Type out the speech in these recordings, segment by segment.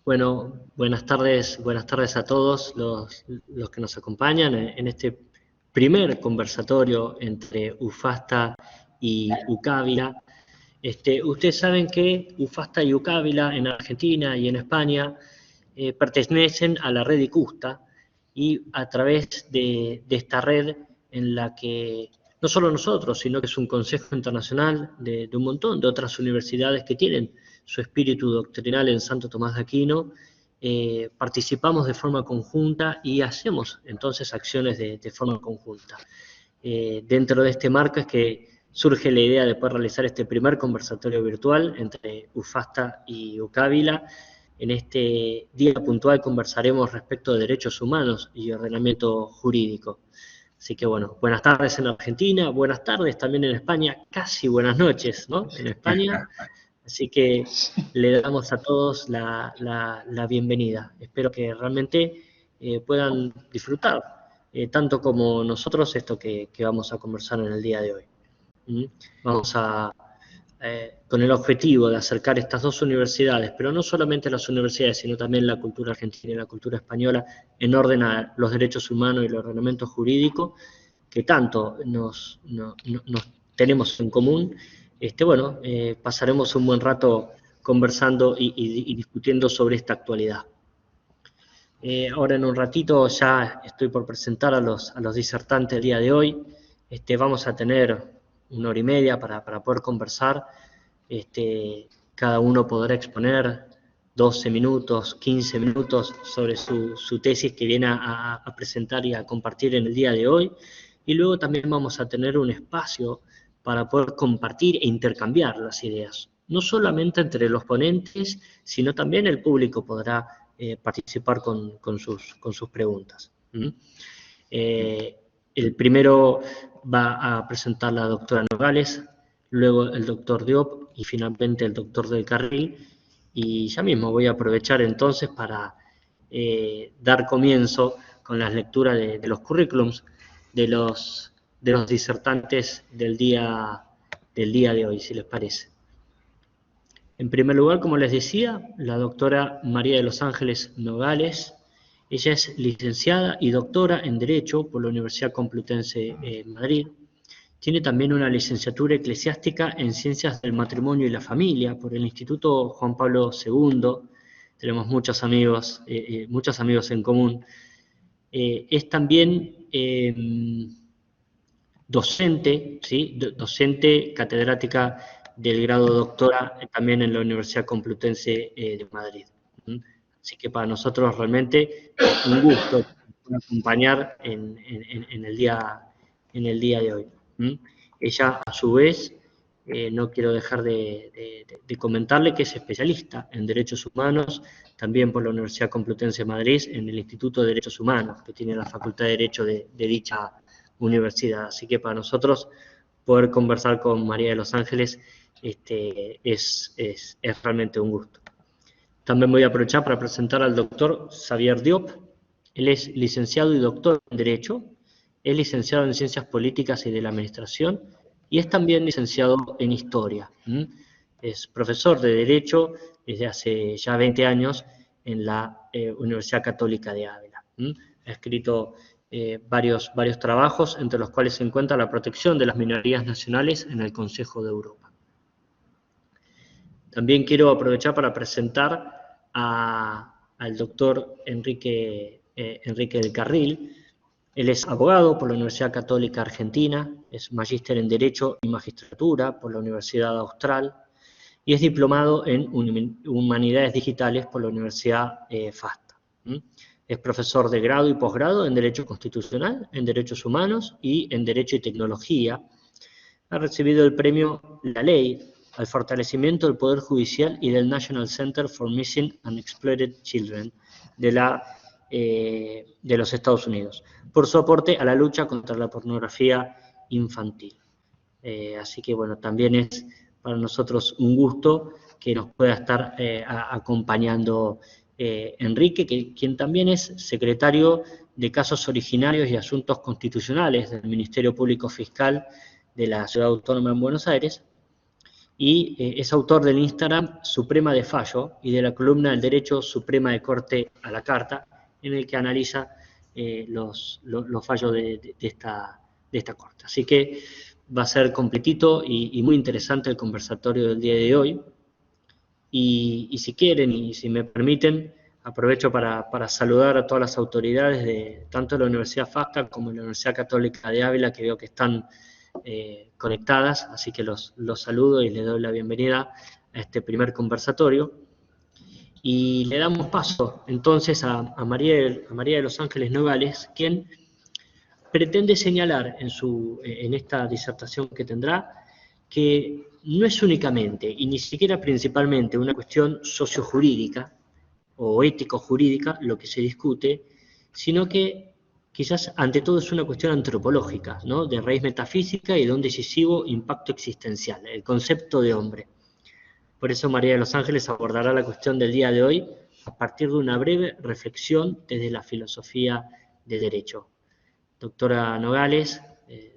Bueno, buenas tardes a todos los que nos acompañan en este primer conversatorio entre UFASTA y UCAVILA. Ustedes saben que UFASTA y UCAVILA en Argentina y en España pertenecen a la red ICUSTA, y a través de esta red en la que no solo nosotros, sino que es un consejo internacional de un montón de otras universidades que tienen su espíritu doctrinal en Santo Tomás de Aquino, participamos de forma conjunta y hacemos entonces acciones de forma conjunta. Dentro de este marco es que surge la idea de poder realizar este primer conversatorio virtual entre UFASTA y UCAVILA. En este día puntual conversaremos respecto de derechos humanos y ordenamiento jurídico. Así que bueno, buenas tardes en Argentina, buenas tardes también en España, casi buenas noches, ¿no? En España. Así que le damos a todos la bienvenida. Espero que realmente puedan disfrutar, tanto como nosotros, esto que vamos a conversar en el día de hoy. Vamos con el objetivo de acercar estas dos universidades, pero no solamente las universidades, sino también la cultura argentina y la cultura española, en orden a los derechos humanos y el ordenamiento jurídico, que tanto nos tenemos en común. Pasaremos un buen rato conversando y discutiendo sobre esta actualidad. Ahora en un ratito ya estoy por presentar a los disertantes del día de hoy. Vamos a tener 1 hora y media para poder conversar. Cada uno podrá exponer 12 minutos, 15 minutos sobre su tesis que viene a presentar y a compartir en el día de hoy. Y luego también vamos a tener un espacio para poder compartir e intercambiar las ideas. No solamente entre los ponentes, sino también el público podrá participar con sus preguntas. El primero va a presentar la doctora Nogales, luego el doctor Diop y finalmente el doctor del Carril. Y ya mismo voy a aprovechar entonces para dar comienzo con las lecturas de los currículums de los disertantes del día de hoy, si les parece. En primer lugar, como les decía, la doctora María de los Ángeles Nogales. Ella es licenciada y doctora en Derecho por la Universidad Complutense Madrid. Tiene también una licenciatura eclesiástica en Ciencias del Matrimonio y la Familia por el Instituto Juan Pablo II. Tenemos muchos amigos en común. Es también docente, ¿sí? Docente catedrática del grado doctora también en la Universidad Complutense de Madrid. Así que para nosotros realmente es un gusto acompañar en el día de hoy. Ella, a su vez, no quiero dejar de comentarle que es especialista en Derechos Humanos, también por la Universidad Complutense de Madrid, en el Instituto de Derechos Humanos, que tiene la Facultad de Derecho de dicha universidad. Así que para nosotros poder conversar con María de los Ángeles es realmente un gusto. También voy a aprovechar para presentar al doctor Xavier Diop. Él es licenciado y doctor en Derecho, es licenciado en Ciencias Políticas y de la Administración, y es también licenciado en Historia. Es profesor de Derecho desde hace ya 20 años en la Universidad Católica de Ávila. Ha escrito varios trabajos, entre los cuales se encuentra la protección de las minorías nacionales en el Consejo de Europa. También quiero aprovechar para presentar al doctor Enrique del Carril. Él es abogado por la Universidad Católica Argentina, es magíster en Derecho y Magistratura por la Universidad Austral y es diplomado en Humanidades Digitales por la Universidad FASTA. Es profesor de grado y posgrado en Derecho Constitucional, en Derechos Humanos y en Derecho y Tecnología. Ha recibido el premio La Ley al fortalecimiento del Poder Judicial y del National Center for Missing and Exploited Children de los Estados Unidos, por su aporte a la lucha contra la pornografía infantil. Así que bueno, también es para nosotros un gusto que nos pueda estar acompañando Enrique, quien también es secretario de Casos Originarios y Asuntos Constitucionales del Ministerio Público Fiscal de la Ciudad Autónoma de Buenos Aires, y es autor del Instagram Suprema de Fallo y de la columna El Derecho Suprema de Corte a la Carta, en el que analiza los fallos de esta Corte. Así que va a ser completito y muy interesante el conversatorio del día de hoy. Y si quieren y si me permiten, aprovecho para saludar a todas las autoridades de tanto de la Universidad FASTA como de la Universidad Católica de Ávila, que veo que están conectadas, así que los saludo y les doy la bienvenida a este primer conversatorio. Y le damos paso entonces a María de los Ángeles Nogales, quien pretende señalar en esta disertación que tendrá que no es únicamente y ni siquiera principalmente una cuestión sociojurídica o ético-jurídica lo que se discute, sino que quizás ante todo es una cuestión antropológica, ¿no? De raíz metafísica y de un decisivo impacto existencial, el concepto de hombre. Por eso María de los Ángeles abordará la cuestión del día de hoy a partir de una breve reflexión desde la filosofía de derecho. Doctora Nogales,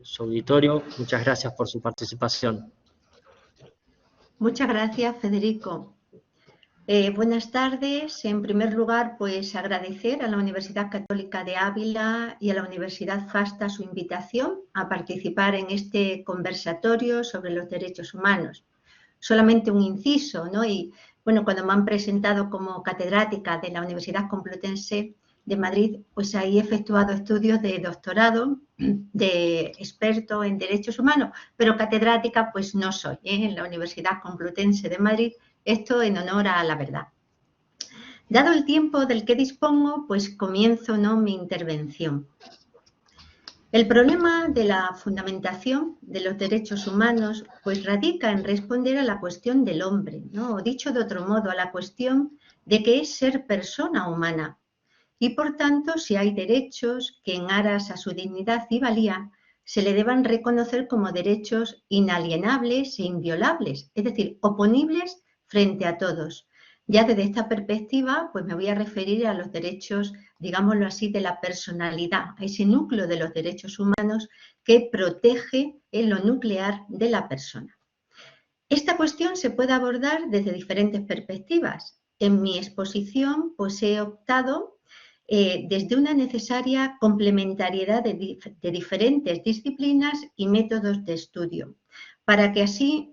su auditorio, muchas gracias por su participación. Muchas gracias, Federico. Buenas tardes. En primer lugar, pues agradecer a la Universidad Católica de Ávila y a la Universidad FASTA su invitación a participar en este conversatorio sobre los derechos humanos. Solamente un inciso, ¿no? Y bueno, cuando me han presentado como catedrática de la Universidad Complutense de Madrid, pues ahí he efectuado estudios de doctorado, de experto en derechos humanos, pero catedrática pues no soy, en la Universidad Complutense de Madrid, esto en honor a la verdad. Dado el tiempo del que dispongo, pues comienzo, ¿no?, mi intervención. El problema de la fundamentación de los derechos humanos pues radica en responder a la cuestión del hombre, ¿no? O dicho de otro modo, a la cuestión de qué es ser persona humana. Y por tanto, si hay derechos que en aras a su dignidad y valía se le deban reconocer como derechos inalienables e inviolables, es decir, oponibles frente a todos. Ya desde esta perspectiva, pues me voy a referir a los derechos, digámoslo así, de la personalidad, a ese núcleo de los derechos humanos que protege en lo nuclear de la persona. Esta cuestión se puede abordar desde diferentes perspectivas. En mi exposición, pues he optado desde una necesaria complementariedad de diferentes disciplinas y métodos de estudio, para que así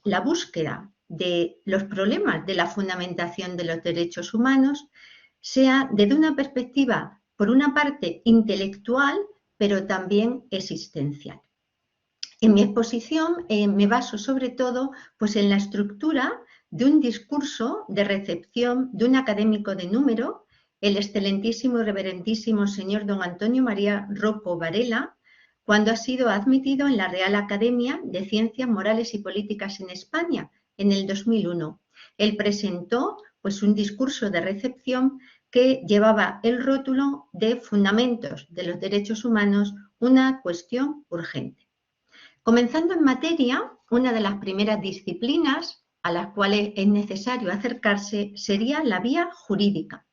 la búsqueda de los problemas de la fundamentación de los derechos humanos sea desde una perspectiva, por una parte, intelectual, pero también existencial. En mi exposición me baso sobre todo pues, en la estructura de un discurso de recepción de un académico de número, el excelentísimo y reverentísimo señor don Antonio María Rocco Varela, cuando ha sido admitido en la Real Academia de Ciencias Morales y Políticas en España, en el 2001. Él presentó pues, un discurso de recepción que llevaba el rótulo de Fundamentos de los Derechos Humanos, una cuestión urgente. Comenzando en materia, una de las primeras disciplinas a las cuales es necesario acercarse sería la vía jurídica.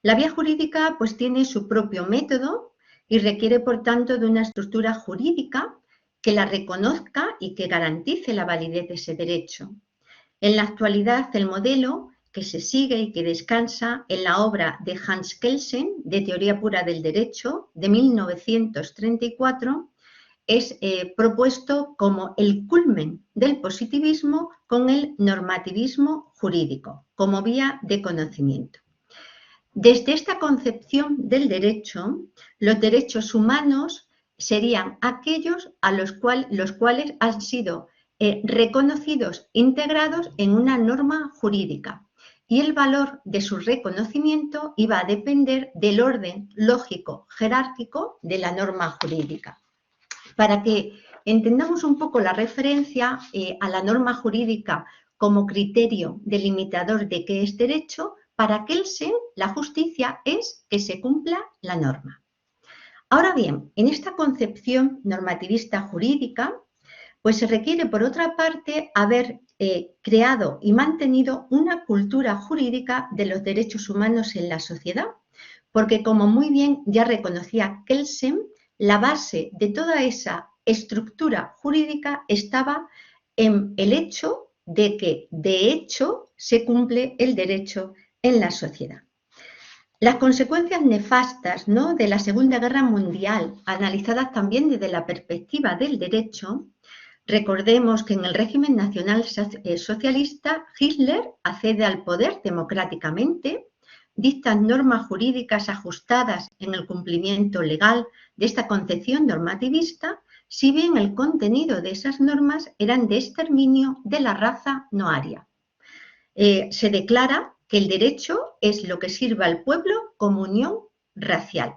La vía jurídica pues tiene su propio método y requiere por tanto de una estructura jurídica que la reconozca y que garantice la validez de ese derecho. En la actualidad el modelo que se sigue y que descansa en la obra de Hans Kelsen, de Teoría Pura del Derecho, de 1934, es propuesto como el culmen del positivismo con el normativismo jurídico, como vía de conocimiento. Desde esta concepción del derecho, los derechos humanos serían aquellos a los cuales han sido reconocidos, integrados en una norma jurídica. Y el valor de su reconocimiento iba a depender del orden lógico jerárquico de la norma jurídica. Para que entendamos un poco la referencia a la norma jurídica como criterio delimitador de qué es derecho, para Kelsen la justicia es que se cumpla la norma. Ahora bien, en esta concepción normativista jurídica, pues se requiere por otra parte haber creado y mantenido una cultura jurídica de los derechos humanos en la sociedad, porque como muy bien ya reconocía Kelsen, la base de toda esa estructura jurídica estaba en el hecho de que, de hecho, se cumple el derecho en la sociedad. Las consecuencias nefastas, ¿no?, de la Segunda Guerra Mundial, analizadas también desde la perspectiva del derecho, recordemos que en el régimen nacional socialista, Hitler accede al poder democráticamente, dicta normas jurídicas ajustadas en el cumplimiento legal de esta concepción normativista, si bien el contenido de esas normas eran de exterminio de la raza no aria. Se declara que el derecho es lo que sirve al pueblo como unión racial.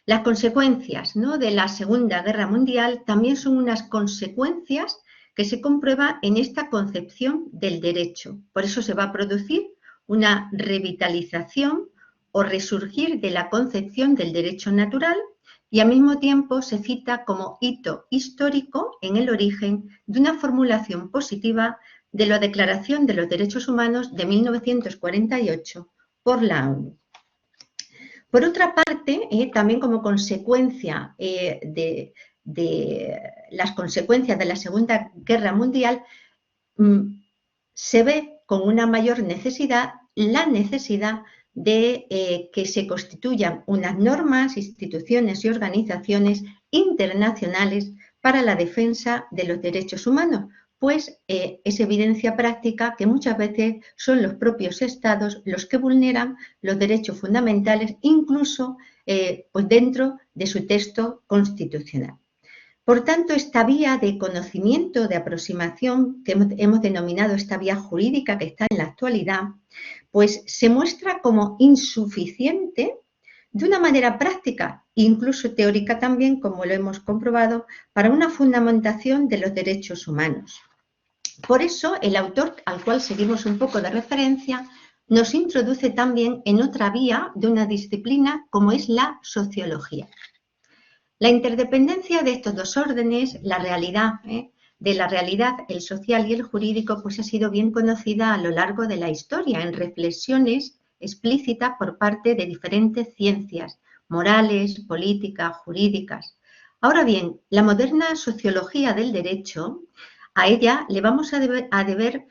Las consecuencias, ¿no?, de la Segunda Guerra Mundial también son unas consecuencias que se comprueban en esta concepción del derecho. Por eso se va a producir una revitalización o resurgir de la concepción del derecho natural y al mismo tiempo se cita como hito histórico en el origen de una formulación positiva de la Declaración de los Derechos Humanos de 1948 por la ONU. Por otra parte, también como consecuencia de las consecuencias de la Segunda Guerra Mundial, se ve con una mayor necesidad la necesidad de que se constituyan unas normas, instituciones y organizaciones internacionales para la defensa de los derechos humanos, pues es evidencia práctica que muchas veces son los propios estados los que vulneran los derechos fundamentales, incluso pues dentro de su texto constitucional. Por tanto, esta vía de conocimiento, de aproximación, que hemos denominado esta vía jurídica que está en la actualidad, pues se muestra como insuficiente de una manera práctica, incluso teórica también, como lo hemos comprobado, para una fundamentación de los derechos humanos. Por eso, el autor, al cual seguimos un poco de referencia, nos introduce también en otra vía de una disciplina como es la sociología. La interdependencia de estos dos órdenes, la realidad, de la realidad, el social y el jurídico, pues ha sido bien conocida a lo largo de la historia en reflexiones explícitas por parte de diferentes ciencias, morales, políticas, jurídicas. Ahora bien, la moderna sociología del derecho, a ella le vamos a deber,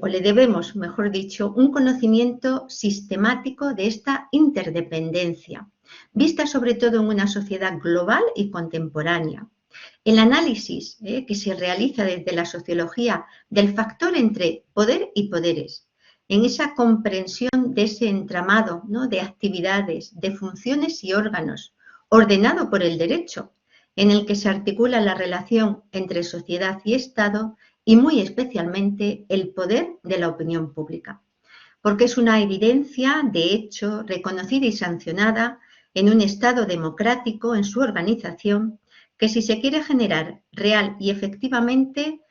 o le debemos, mejor dicho, un conocimiento sistemático de esta interdependencia, vista sobre todo en una sociedad global y contemporánea. El análisis que se realiza desde la sociología del factor entre poder y poderes, en esa comprensión de ese entramado, ¿no?, de actividades, de funciones y órganos, ordenado por el derecho, en el que se articula la relación entre sociedad y Estado y muy especialmente el poder de la opinión pública, porque es una evidencia de hecho reconocida y sancionada en un Estado democrático, en su organización, que si se quiere generar real y efectivamente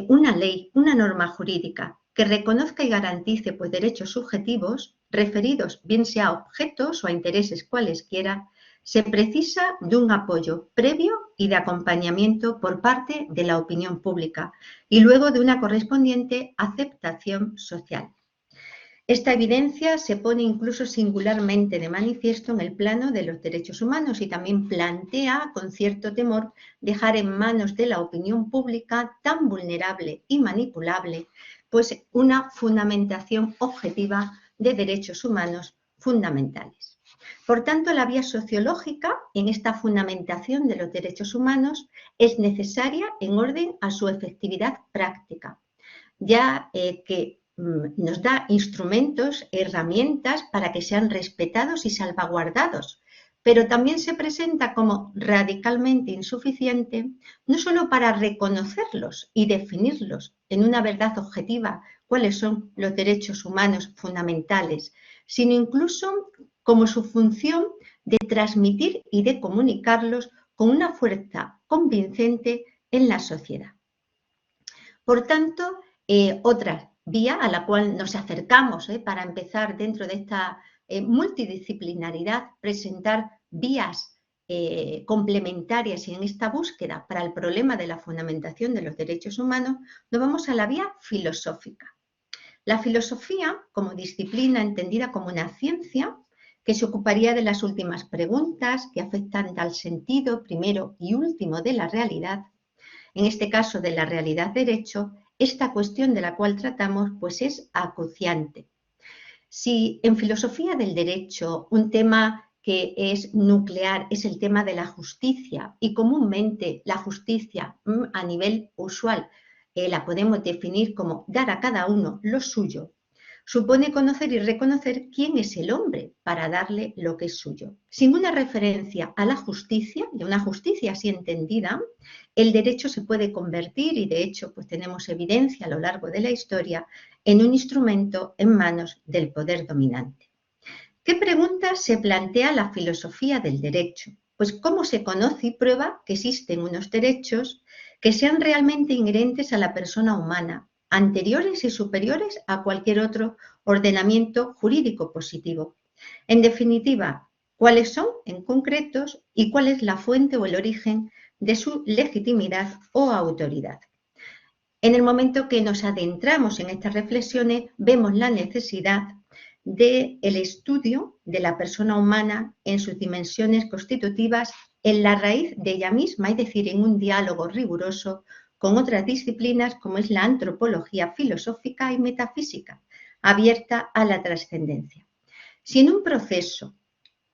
una ley, una norma jurídica que reconozca y garantice pues, derechos subjetivos referidos bien sea a objetos o a intereses cualesquiera, se precisa de un apoyo previo y de acompañamiento por parte de la opinión pública y luego de una correspondiente aceptación social. Esta evidencia se pone incluso singularmente de manifiesto en el plano de los derechos humanos y también plantea con cierto temor dejar en manos de la opinión pública tan vulnerable y manipulable pues una fundamentación objetiva de derechos humanos fundamentales. Por tanto, la vía sociológica en esta fundamentación de los derechos humanos es necesaria en orden a su efectividad práctica, ya que nos da instrumentos, herramientas para que sean respetados y salvaguardados, pero también se presenta como radicalmente insuficiente, no solo para reconocerlos y definirlos en una verdad objetiva, cuáles son los derechos humanos fundamentales, sino incluso como su función de transmitir y de comunicarlos con una fuerza convincente en la sociedad. Por tanto, otra vía a la cual nos acercamos para empezar dentro de esta multidisciplinaridad, presentar vías complementarias y en esta búsqueda para el problema de la fundamentación de los derechos humanos, nos vamos a la vía filosófica. La filosofía, como disciplina entendida como una ciencia, que se ocuparía de las últimas preguntas que afectan al sentido primero y último de la realidad, en este caso de la realidad derecho, esta cuestión de la cual tratamos pues es acuciante. Si en filosofía del derecho un tema que es nuclear es el tema de la justicia y comúnmente la justicia a nivel usual la podemos definir como dar a cada uno lo suyo, supone conocer y reconocer quién es el hombre para darle lo que es suyo. Sin una referencia a la justicia, de una justicia así entendida, el derecho se puede convertir, y de hecho pues tenemos evidencia a lo largo de la historia, en un instrumento en manos del poder dominante. ¿Qué pregunta se plantea la filosofía del derecho? Pues cómo se conoce y prueba que existen unos derechos que sean realmente inherentes a la persona humana, anteriores y superiores a cualquier otro ordenamiento jurídico positivo. En definitiva, ¿cuáles son en concretos y cuál es la fuente o el origen de su legitimidad o autoridad? En el momento que nos adentramos en estas reflexiones, vemos la necesidad del estudio de la persona humana en sus dimensiones constitutivas en la raíz de ella misma, es decir, en un diálogo riguroso con otras disciplinas como es la antropología filosófica y metafísica, abierta a la trascendencia. Si en un proceso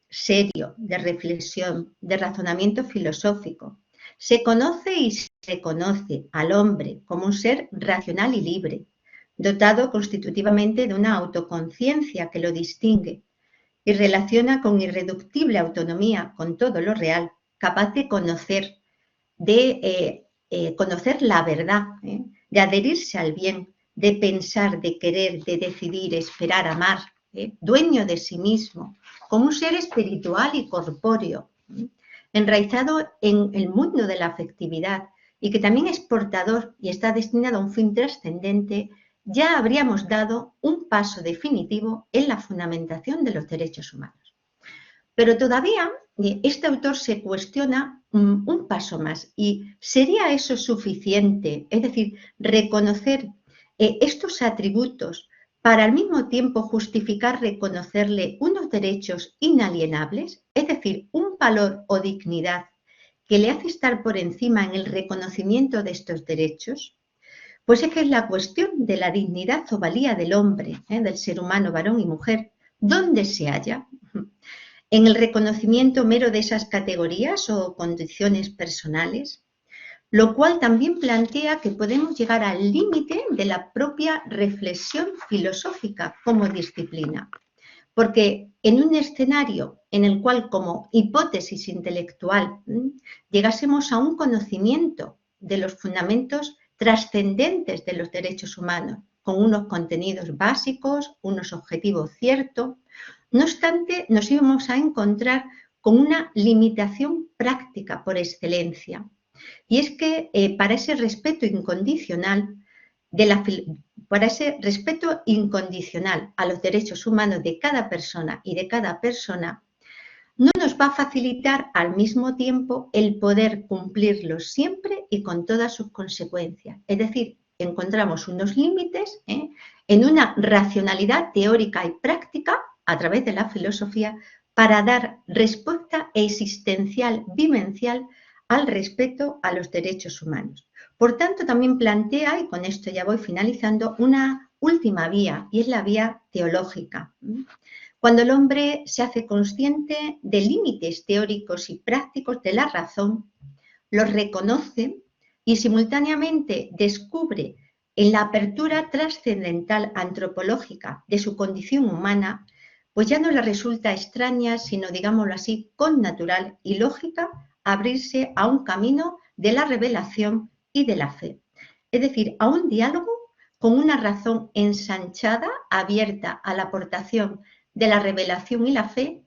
serio de reflexión, de razonamiento filosófico, se conoce y se conoce al hombre como un ser racional y libre, dotado constitutivamente de una autoconciencia que lo distingue y relaciona con irreductible autonomía con todo lo real, capaz de conocer la verdad, de adherirse al bien, de pensar, de querer, de decidir, esperar, amar, dueño de sí mismo, como un ser espiritual y corpóreo, enraizado en el mundo de la afectividad y que también es portador y está destinado a un fin trascendente, ya habríamos dado un paso definitivo en la fundamentación de los derechos humanos. Pero todavía este autor se cuestiona un paso más y ¿sería eso suficiente? Es decir, reconocer estos atributos para al mismo tiempo justificar reconocerle unos derechos inalienables, es decir, un valor o dignidad que le hace estar por encima en el reconocimiento de estos derechos. Pues es que es la cuestión de la dignidad o valía del hombre, del ser humano, varón y mujer, ¿dónde se halla? ¿En el reconocimiento mero de esas categorías o condiciones personales? Lo cual también plantea que podemos llegar al límite de la propia reflexión filosófica como disciplina. Porque en un escenario en el cual como hipótesis intelectual llegásemos a un conocimiento de los fundamentos trascendentes de los derechos humanos, con unos contenidos básicos, unos objetivos ciertos, no obstante nos íbamos a encontrar con una limitación práctica por excelencia. Y es que para ese respeto incondicional a los derechos humanos de cada persona y de cada persona, no nos va a facilitar al mismo tiempo el poder cumplirlos siempre y con todas sus consecuencias. Es decir, encontramos unos límites en una racionalidad teórica y práctica a través de la filosofía para dar respuesta existencial, vivencial, al respeto a los derechos humanos. Por tanto, también plantea, y con esto ya voy finalizando, una última vía, y es la vía teológica. Cuando el hombre se hace consciente de límites teóricos y prácticos de la razón, los reconoce y simultáneamente descubre en la apertura trascendental antropológica de su condición humana, pues ya no le resulta extraña, sino, digámoslo así, connatural y lógica, abrirse a un camino de la revelación y de la fe. Es decir, a un diálogo con una razón ensanchada, abierta a la aportación de la revelación y la fe,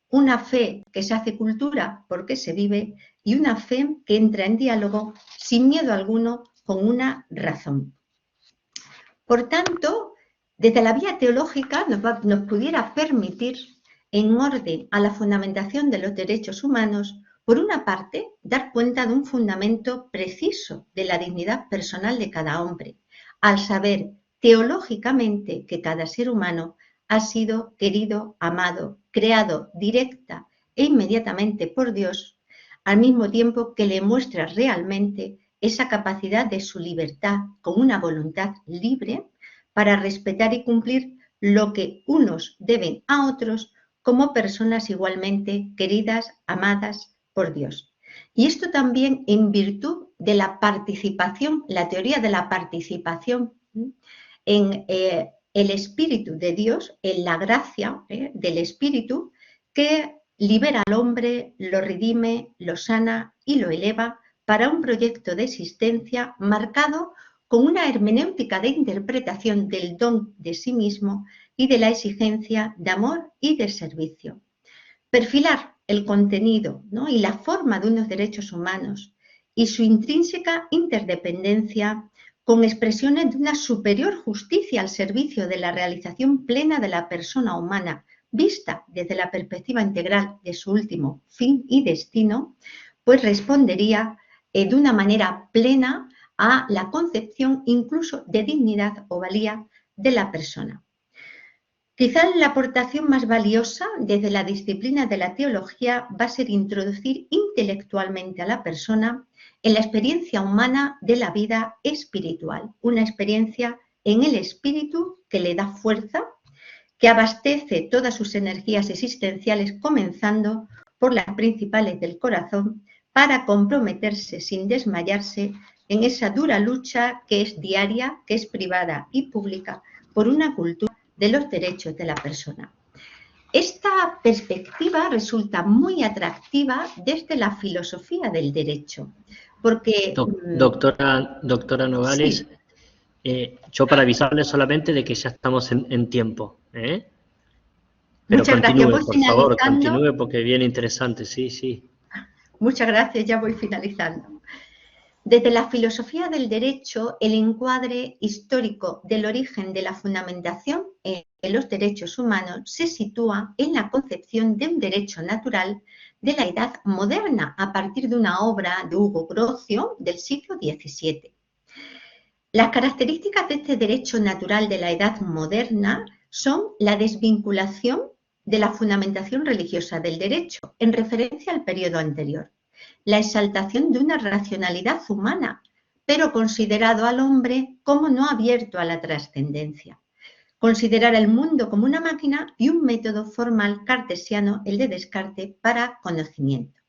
una fe que se hace cultura porque se vive y una fe que entra en diálogo sin miedo alguno con una razón. Por tanto, desde la vía teológica nos pudiera permitir, en orden a la fundamentación de los derechos humanos, por una parte, dar cuenta de un fundamento preciso de la dignidad personal de cada hombre, al saber teológicamente que cada ser humano ha sido querido, amado, creado directa e inmediatamente por Dios, al mismo tiempo que le muestra realmente esa capacidad de su libertad con una voluntad libre para respetar y cumplir lo que unos deben a otros como personas igualmente queridas, amadas por Dios. Y esto también en virtud de la participación, la teoría de la participación en el Espíritu de Dios, en la gracia del Espíritu que libera al hombre, lo redime, lo sana y lo eleva para un proyecto de existencia marcado con una hermenéutica de interpretación del don de sí mismo y de la exigencia de amor y de servicio. Perfilar el contenido, ¿no?, y la forma de unos derechos humanos y su intrínseca interdependencia con expresiones de una superior justicia al servicio de la realización plena de la persona humana, vista desde la perspectiva integral de su último fin y destino, pues respondería de una manera plena a la concepción incluso de dignidad o valía de la persona. Quizás la aportación más valiosa desde la disciplina de la teología va a ser introducir intelectualmente a la persona en la experiencia humana de la vida espiritual, una experiencia en el espíritu que le da fuerza, que abastece todas sus energías existenciales, comenzando por las principales del corazón, para comprometerse sin desmayarse en esa dura lucha que es diaria, que es privada y pública, por una cultura de los derechos de la persona. Esta perspectiva resulta muy atractiva desde la filosofía del derecho, porque... Doctora Nogales, sí. Yo para avisarle solamente de que ya estamos en tiempo. Pero muchas continúe, gracias. por favor, continúe porque viene interesante, sí, sí. Muchas gracias, ya voy finalizando. Desde la filosofía del derecho, el encuadre histórico del origen de la fundamentación en los derechos humanos se sitúa en la concepción de un derecho natural de la Edad Moderna, a partir de una obra de Hugo Grocio del siglo XVII. Las características de este derecho natural de la Edad Moderna son la desvinculación de la fundamentación religiosa del derecho, en referencia al periodo anterior, la exaltación de una racionalidad humana, pero considerado al hombre como no abierto a la trascendencia. Considerar el mundo como una máquina y un método formal cartesiano, el de Descartes, para conocimiento.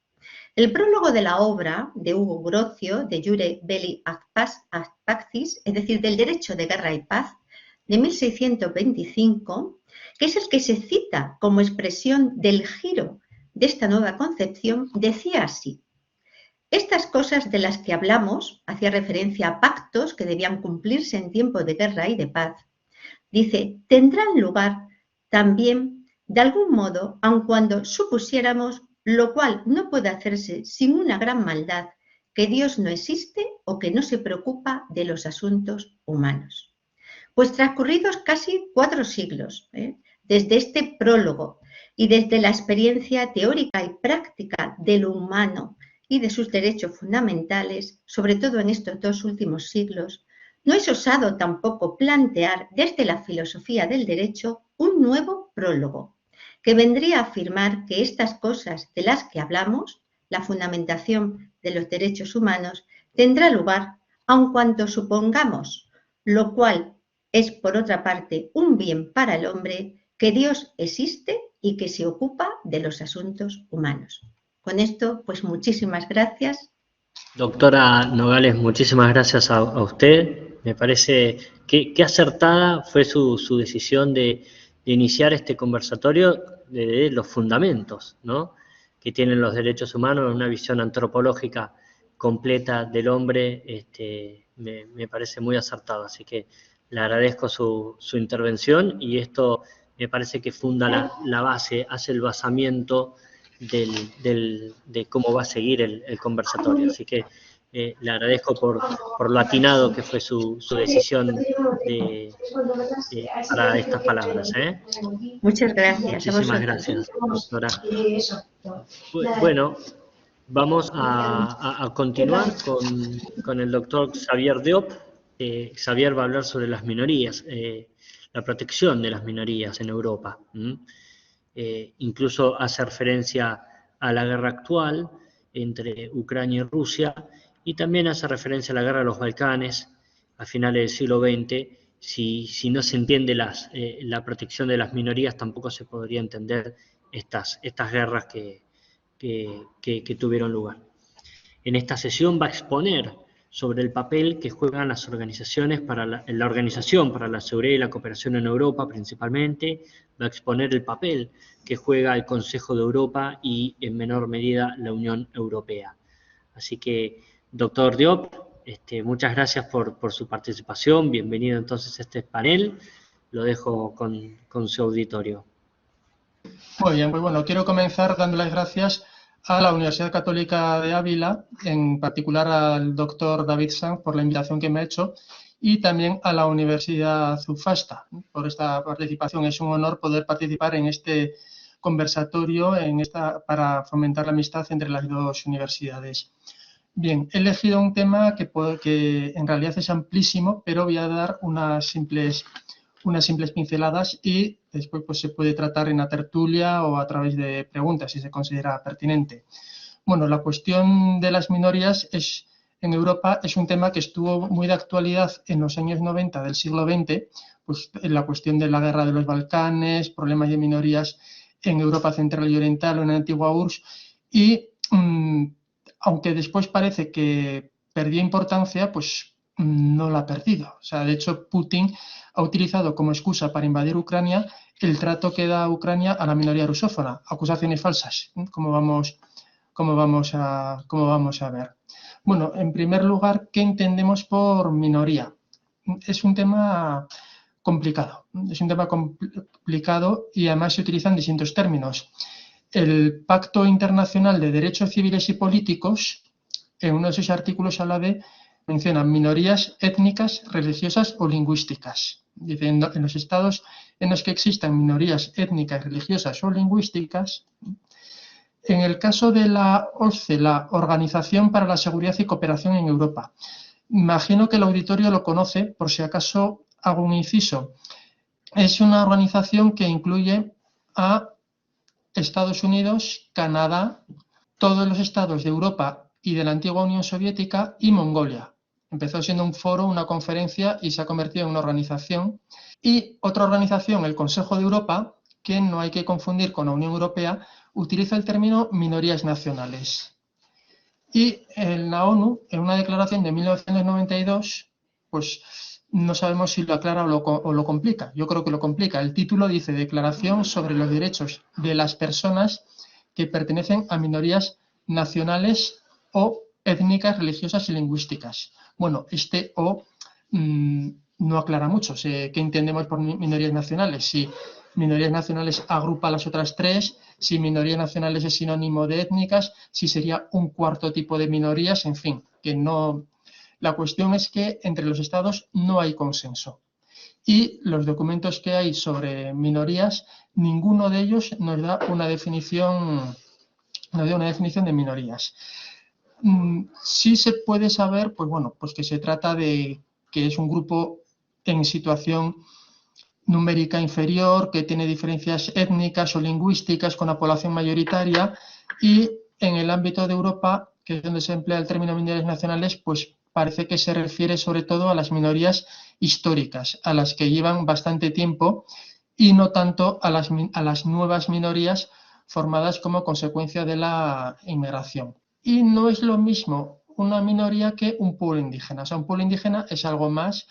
El prólogo de la obra de Hugo Grocio, de Jure Belli ad Pacis, es decir, del derecho de guerra y paz, de 1625, que es el que se cita como expresión del giro de esta nueva concepción, decía así: estas cosas de las que hablamos, hacía referencia a pactos que debían cumplirse en tiempo de guerra y de paz, dice, tendrán lugar también de algún modo, aun cuando supusiéramos, lo cual no puede hacerse sin una gran maldad, que Dios no existe o que no se preocupa de los asuntos humanos. Pues transcurridos casi 4 siglos, desde este prólogo y desde la experiencia teórica y práctica de lo humano y de sus derechos fundamentales, sobre todo en estos 2 últimos siglos, no es osado tampoco plantear desde la filosofía del derecho un nuevo prólogo, que vendría a afirmar que estas cosas de las que hablamos, la fundamentación de los derechos humanos, tendrá lugar aun cuanto supongamos, lo cual es por otra parte un bien para el hombre, que Dios existe y que se ocupa de los asuntos humanos. Con esto, pues muchísimas gracias. Doctora Nogales, muchísimas gracias a usted. Me parece que acertada fue su decisión de iniciar este conversatorio de los fundamentos, ¿no?, que tienen los derechos humanos, una visión antropológica completa del hombre. Me parece muy acertado, así que le agradezco su intervención, y esto me parece que funda la base, hace el basamiento de cómo va a seguir el conversatorio. Así que le agradezco por lo atinado que fue su decisión para estas palabras. Muchas gracias. Muchísimas gracias, doctora. Bueno, vamos a continuar con el doctor Xavier Diop. Xavier va a hablar sobre las minorías, la protección de las minorías en Europa. Incluso hace referencia a la guerra actual entre Ucrania y Rusia, y también hace referencia a la guerra de los Balcanes a finales del siglo XX. Si no se entiende la protección de las minorías, tampoco se podría entender estas guerras que tuvieron lugar. En esta sesión va a exponer sobre el papel que juegan las organizaciones la Organización para la Seguridad y la Cooperación en Europa principalmente, va a exponer el papel que juega el Consejo de Europa y en menor medida la Unión Europea. Así que, doctor Diop, muchas gracias por su participación, bienvenido entonces a este panel, lo dejo con su auditorio. Muy bien, pues bueno, quiero comenzar dando las gracias a la Universidad Católica de Ávila, en particular al doctor David Sanz por la invitación que me ha hecho, y también a la Universidad Ufasta por esta participación. Es un honor poder participar en este conversatorio para fomentar la amistad entre las dos universidades. Bien, he elegido un tema que en realidad es amplísimo, pero voy a dar unas simples pinceladas y después pues, se puede tratar en la tertulia o a través de preguntas si se considera pertinente. Bueno, la cuestión de las minorías en Europa es un tema que estuvo muy de actualidad en los años 90 del siglo XX, pues en la cuestión de la guerra de los Balcanes, problemas de minorías en Europa Central y Oriental o en la antigua URSS, y aunque después parece que perdió importancia, pues no la ha perdido. O sea, de hecho, Putin ha utilizado como excusa para invadir Ucrania el trato que da Ucrania a la minoría rusófona. Acusaciones falsas, como vamos a ver. Bueno, en primer lugar, ¿qué entendemos por minoría? Es un tema complicado. Es un tema complicado y además se utilizan distintos términos. El Pacto Internacional de Derechos Civiles y Políticos, en uno de sus artículos menciona minorías étnicas, religiosas o lingüísticas. Dice, en los estados en los que existan minorías étnicas, religiosas o lingüísticas. En el caso de la OSCE, la Organización para la Seguridad y Cooperación en Europa, imagino que el auditorio lo conoce, por si acaso hago un inciso. Es una organización que incluye a Estados Unidos, Canadá, todos los estados de Europa y de la antigua Unión Soviética y Mongolia. Empezó siendo un foro, una conferencia y se ha convertido en una organización. Y otra organización, el Consejo de Europa, que no hay que confundir con la Unión Europea, utiliza el término minorías nacionales. Y en la ONU, en una declaración de 1992, pues no sabemos si lo aclara o lo complica. Yo creo que lo complica. El título dice Declaración sobre los derechos de las personas que pertenecen a minorías nacionales o étnicas, religiosas y lingüísticas. Bueno, este O no aclara mucho. ¿Qué entendemos por minorías nacionales? Si minorías nacionales agrupa las otras tres, si minorías nacionales es sinónimo de étnicas, si sería un cuarto tipo de minorías, en fin, que no. La cuestión es que entre los estados no hay consenso. Y los documentos que hay sobre minorías, ninguno de ellos nos da una definición de minorías. Sí se puede saber, pues bueno, pues que se trata de que es un grupo en situación numérica inferior, que tiene diferencias étnicas o lingüísticas con la población mayoritaria, y en el ámbito de Europa, que es donde se emplea el término minorías nacionales, pues parece que se refiere sobre todo a las minorías históricas, a las que llevan bastante tiempo y no tanto a las nuevas minorías formadas como consecuencia de la inmigración. Y no es lo mismo una minoría que un pueblo indígena. O sea, un pueblo indígena es algo más,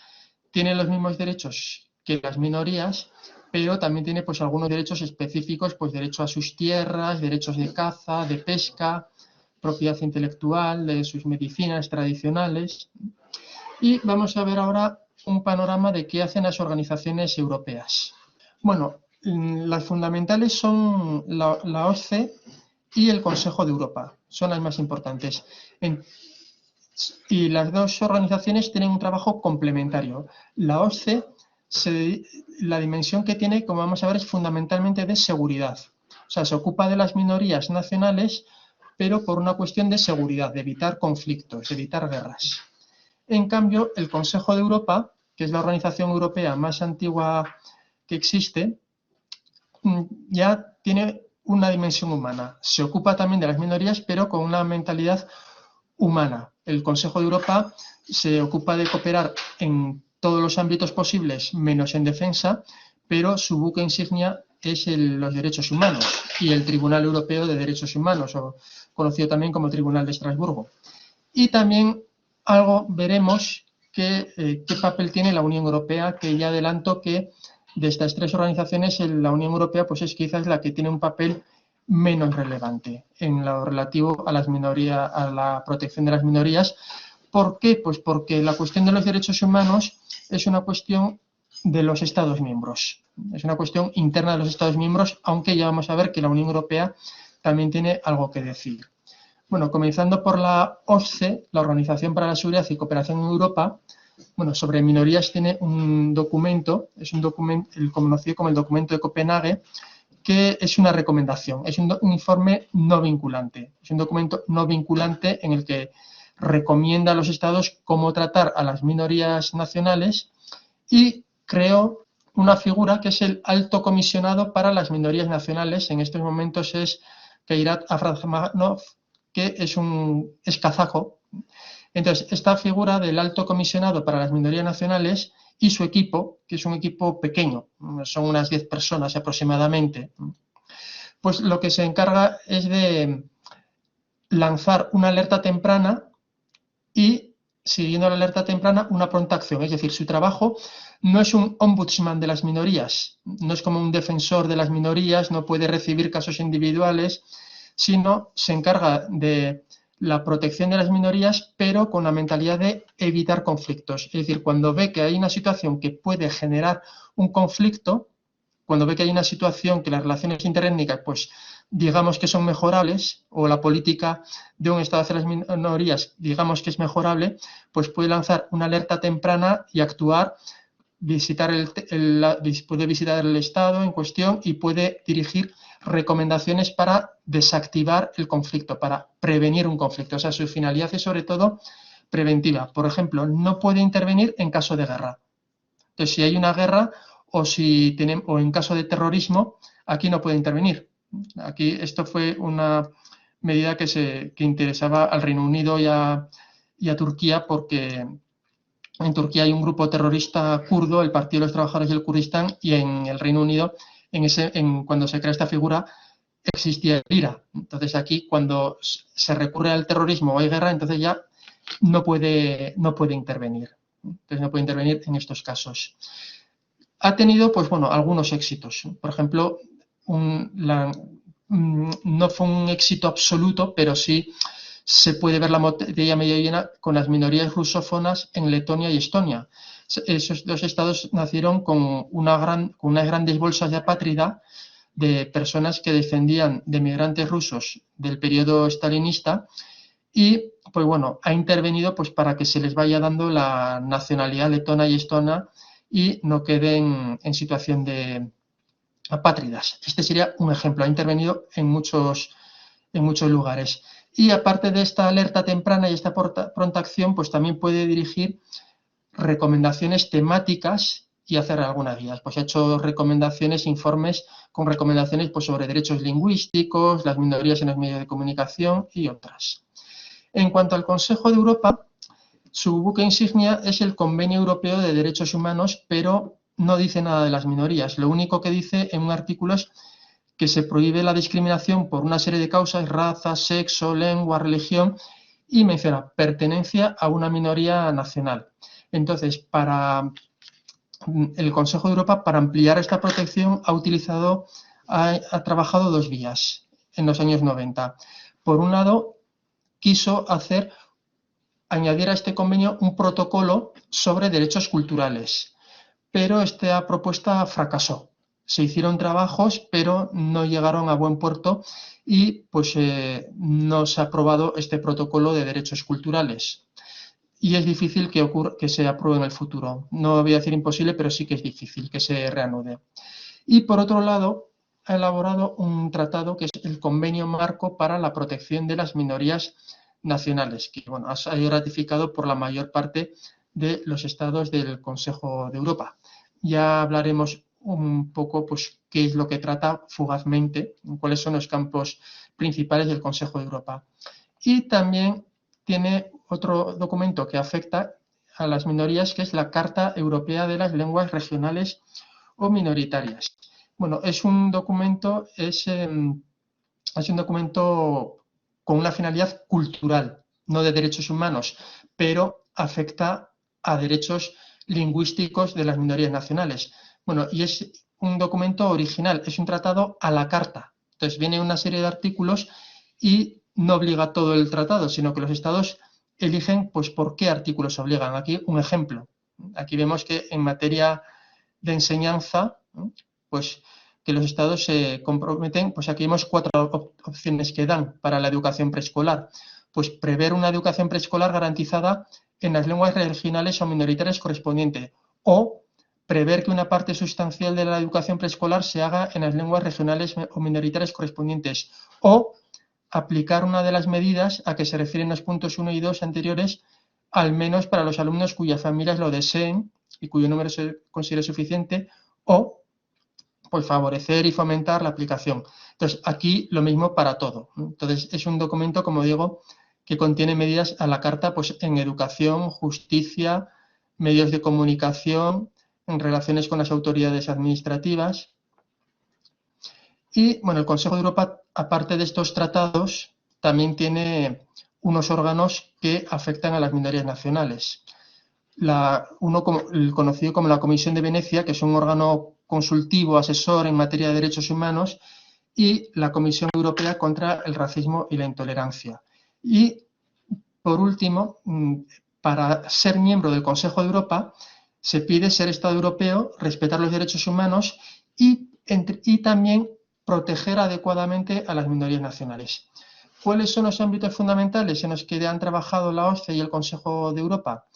tiene los mismos derechos que las minorías, pero también tiene pues algunos derechos específicos, pues derecho a sus tierras, derechos de caza, de pesca, propiedad intelectual, de sus medicinas tradicionales. Y vamos a ver ahora un panorama de qué hacen las organizaciones europeas. Bueno, las fundamentales son la OSCE y el Consejo de Europa, son las más importantes. Y las dos organizaciones tienen un trabajo complementario. La OSCE, la dimensión que tiene, como vamos a ver, es fundamentalmente de seguridad. O sea, se ocupa de las minorías nacionales, pero por una cuestión de seguridad, de evitar conflictos, de evitar guerras. En cambio, el Consejo de Europa, que es la organización europea más antigua que existe, ya tiene una dimensión humana. Se ocupa también de las minorías, pero con una mentalidad humana. El Consejo de Europa se ocupa de cooperar en todos los ámbitos posibles, menos en defensa, pero su buque insignia es los derechos humanos y el Tribunal Europeo de Derechos Humanos, o conocido también como Tribunal de Estrasburgo. Y también algo veremos qué papel tiene la Unión Europea, que ya adelanto que de estas tres organizaciones la Unión Europea pues es quizás la que tiene un papel menos relevante en lo relativo a las minorías, a la protección de las minorías. ¿Por qué? Pues porque la cuestión de los derechos humanos es una cuestión de los Estados miembros. Es una cuestión interna de los Estados miembros, aunque ya vamos a ver que la Unión Europea también tiene algo que decir. Bueno, comenzando por la OSCE, la Organización para la Seguridad y Cooperación en Europa, bueno, sobre minorías tiene un documento, es un documento, el conocido como el documento de Copenhague, que es una recomendación, es un informe no vinculante. Es un documento no vinculante en el que recomienda a los estados cómo tratar a las minorías nacionales y creó una figura que es el Alto Comisionado para las Minorías Nacionales. En estos momentos es Kairat Afrakhmanov, que es kazajo. Entonces, esta figura del Alto Comisionado para las Minorías Nacionales y su equipo, que es un equipo pequeño, son unas 10 personas aproximadamente, pues lo que se encarga es de lanzar una alerta temprana y, siguiendo la alerta temprana, una pronta acción. Es decir, su trabajo no es un ombudsman de las minorías, no es como un defensor de las minorías, no puede recibir casos individuales, sino se encarga de la protección de las minorías, pero con la mentalidad de evitar conflictos. Es decir, cuando ve que hay una situación que puede generar un conflicto, cuando ve que hay una situación que las relaciones interétnicas, pues digamos que son mejorables, o la política de un Estado hacia las minorías, digamos que es mejorable, pues puede lanzar una alerta temprana y actuar, puede visitar el Estado en cuestión y puede dirigir recomendaciones para desactivar el conflicto, para prevenir un conflicto. O sea, su finalidad es sobre todo preventiva. Por ejemplo, no puede intervenir en caso de guerra. Entonces, si hay una guerra o en caso de terrorismo, aquí no puede intervenir. Aquí esto fue una medida que interesaba al Reino Unido y a Turquía, porque en Turquía hay un grupo terrorista kurdo, el Partido de los Trabajadores del Kurdistán, y en el Reino Unido, cuando se crea esta figura, existía el IRA. Entonces aquí, cuando se recurre al terrorismo o hay guerra, entonces ya no puede intervenir. Entonces no puede intervenir en estos casos. Ha tenido, pues bueno, algunos éxitos. Por ejemplo, no fue un éxito absoluto, pero sí se puede ver la botella medio llena con las minorías rusófonas en Letonia y Estonia. Esos dos estados nacieron con unas grandes bolsas de apátrida de personas que defendían de migrantes rusos del periodo stalinista y, pues bueno, ha intervenido pues para que se les vaya dando la nacionalidad letona y estona y no queden en situación de apátridas. Este sería un ejemplo. Ha intervenido en muchos lugares. Y aparte de esta alerta temprana y esta pronta acción, pues también puede dirigir recomendaciones temáticas y hacer algunas guías. Pues ha hecho informes con recomendaciones pues, sobre derechos lingüísticos, las minorías en los medios de comunicación y otras. En cuanto al Consejo de Europa, su buque insignia es el Convenio Europeo de Derechos Humanos, pero no dice nada de las minorías. Lo único que dice en un artículo es que se prohíbe la discriminación por una serie de causas, raza, sexo, lengua, religión, y menciona pertenencia a una minoría nacional. Entonces, para el Consejo de Europa, para ampliar esta protección, ha trabajado dos vías en los años 90. Por un lado, quiso añadir a este convenio un protocolo sobre derechos culturales, pero esta propuesta fracasó. Se hicieron trabajos, pero no llegaron a buen puerto y pues no se ha aprobado este protocolo de derechos culturales. Y es difícil que se apruebe en el futuro. No voy a decir imposible, pero sí que es difícil que se reanude. Y por otro lado, ha elaborado un tratado que es el Convenio Marco para la Protección de las Minorías Nacionales, que bueno, ha sido ratificado por la mayor parte de los estados del Consejo de Europa. Ya hablaremos un poco pues, qué es lo que trata fugazmente, cuáles son los campos principales del Consejo de Europa. Y también tiene otro documento que afecta a las minorías, que es la Carta Europea de las Lenguas Regionales o Minoritarias. Bueno, es un documento con una finalidad cultural, no de derechos humanos, pero afecta a derechos lingüísticos de las minorías nacionales. Bueno, y es un documento original, es un tratado a la carta. Entonces viene una serie de artículos y no obliga todo el tratado, sino que los estados eligen pues por qué artículos obligan. Aquí un ejemplo. Aquí vemos que en materia de enseñanza, pues que los estados se comprometen, pues aquí vemos 4 opciones que dan para la educación preescolar. Pues prever una educación preescolar garantizada en las lenguas regionales o minoritarias correspondientes, o prever que una parte sustancial de la educación preescolar se haga en las lenguas regionales o minoritarias correspondientes, o aplicar una de las medidas a que se refieren los puntos 1 y 2 anteriores, al menos para los alumnos cuyas familias lo deseen y cuyo número se considere suficiente, o pues favorecer y fomentar la aplicación. Entonces, aquí lo mismo para todo. Entonces, es un documento, como digo, que contiene medidas a la carta pues, en educación, justicia, medios de comunicación, en relaciones con las autoridades administrativas. Y, bueno, el Consejo de Europa, aparte de estos tratados, también tiene unos órganos que afectan a las minorías nacionales. El conocido como la Comisión de Venecia, que es un órgano consultivo, asesor en materia de derechos humanos, y la Comisión Europea contra el Racismo y la Intolerancia. Y, por último, para ser miembro del Consejo de Europa, se pide ser Estado europeo, respetar los derechos humanos y también proteger adecuadamente a las minorías nacionales. ¿Cuáles son los ámbitos fundamentales en los que han trabajado la OSCE y el Consejo de Europa?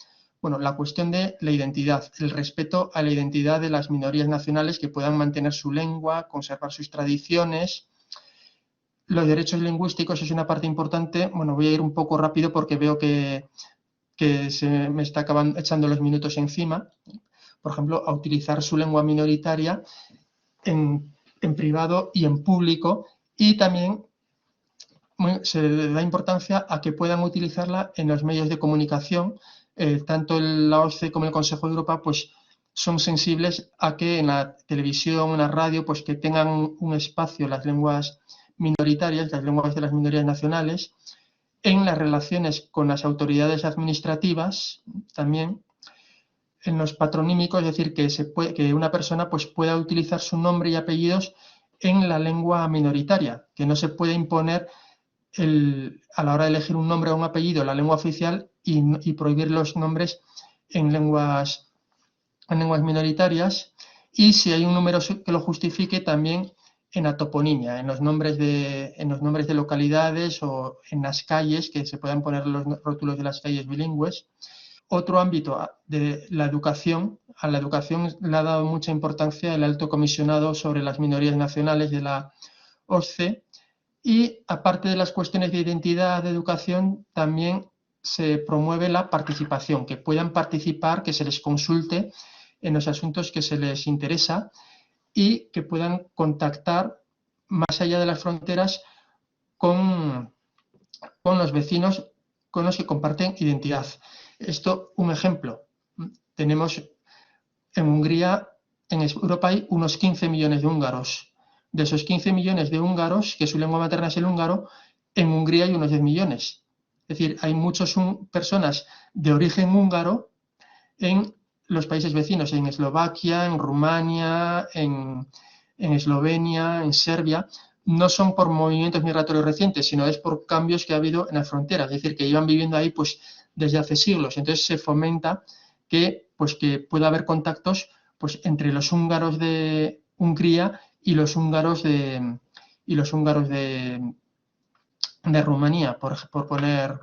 Bueno, la cuestión de la identidad, el respeto a la identidad de las minorías nacionales, que puedan mantener su lengua, conservar sus tradiciones. Los derechos lingüísticos es una parte importante. Bueno, voy a ir un poco rápido porque veo que se me está echando los minutos encima. Por ejemplo, a utilizar su lengua minoritaria en privado y en público, y también se le da importancia a que puedan utilizarla en los medios de comunicación. Tanto la OSCE como el Consejo de Europa pues, son sensibles a que en la televisión, en la radio, pues que tengan un espacio las lenguas minoritarias, las lenguas de las minorías nacionales, en las relaciones con las autoridades administrativas, también en los patronímicos, es decir, que una persona pues, pueda utilizar su nombre y apellidos en la lengua minoritaria, que no se puede imponer a la hora de elegir un nombre o un apellido, la lengua oficial, y prohibir los nombres en lenguas minoritarias, y si hay un número que lo justifique, también en la toponimia, en los nombres de localidades o en las calles, que se puedan poner los rótulos de las calles bilingües. Otro ámbito de la educación, a la educación le ha dado mucha importancia el Alto Comisionado sobre las Minorías Nacionales de la OSCE, y aparte de las cuestiones de identidad, de educación, también se promueve la participación, que puedan participar, que se les consulte en los asuntos que se les interesa y que puedan contactar más allá de las fronteras con los vecinos con los que comparten identidad. Esto, un ejemplo. Tenemos en Hungría, en Europa hay unos 15 millones de húngaros. De esos 15 millones de húngaros, que su lengua materna es el húngaro, en Hungría hay unos 10 millones. Es decir, hay muchas personas de origen húngaro en los países vecinos, en Eslovaquia, en Rumania, en Eslovenia, en Serbia. No son por movimientos migratorios recientes, sino es por cambios que ha habido en las fronteras, es decir, que iban viviendo ahí pues, desde hace siglos. Entonces se fomenta que pueda haber contactos pues, entre los húngaros de Hungría y los húngaros de Rumanía, por poner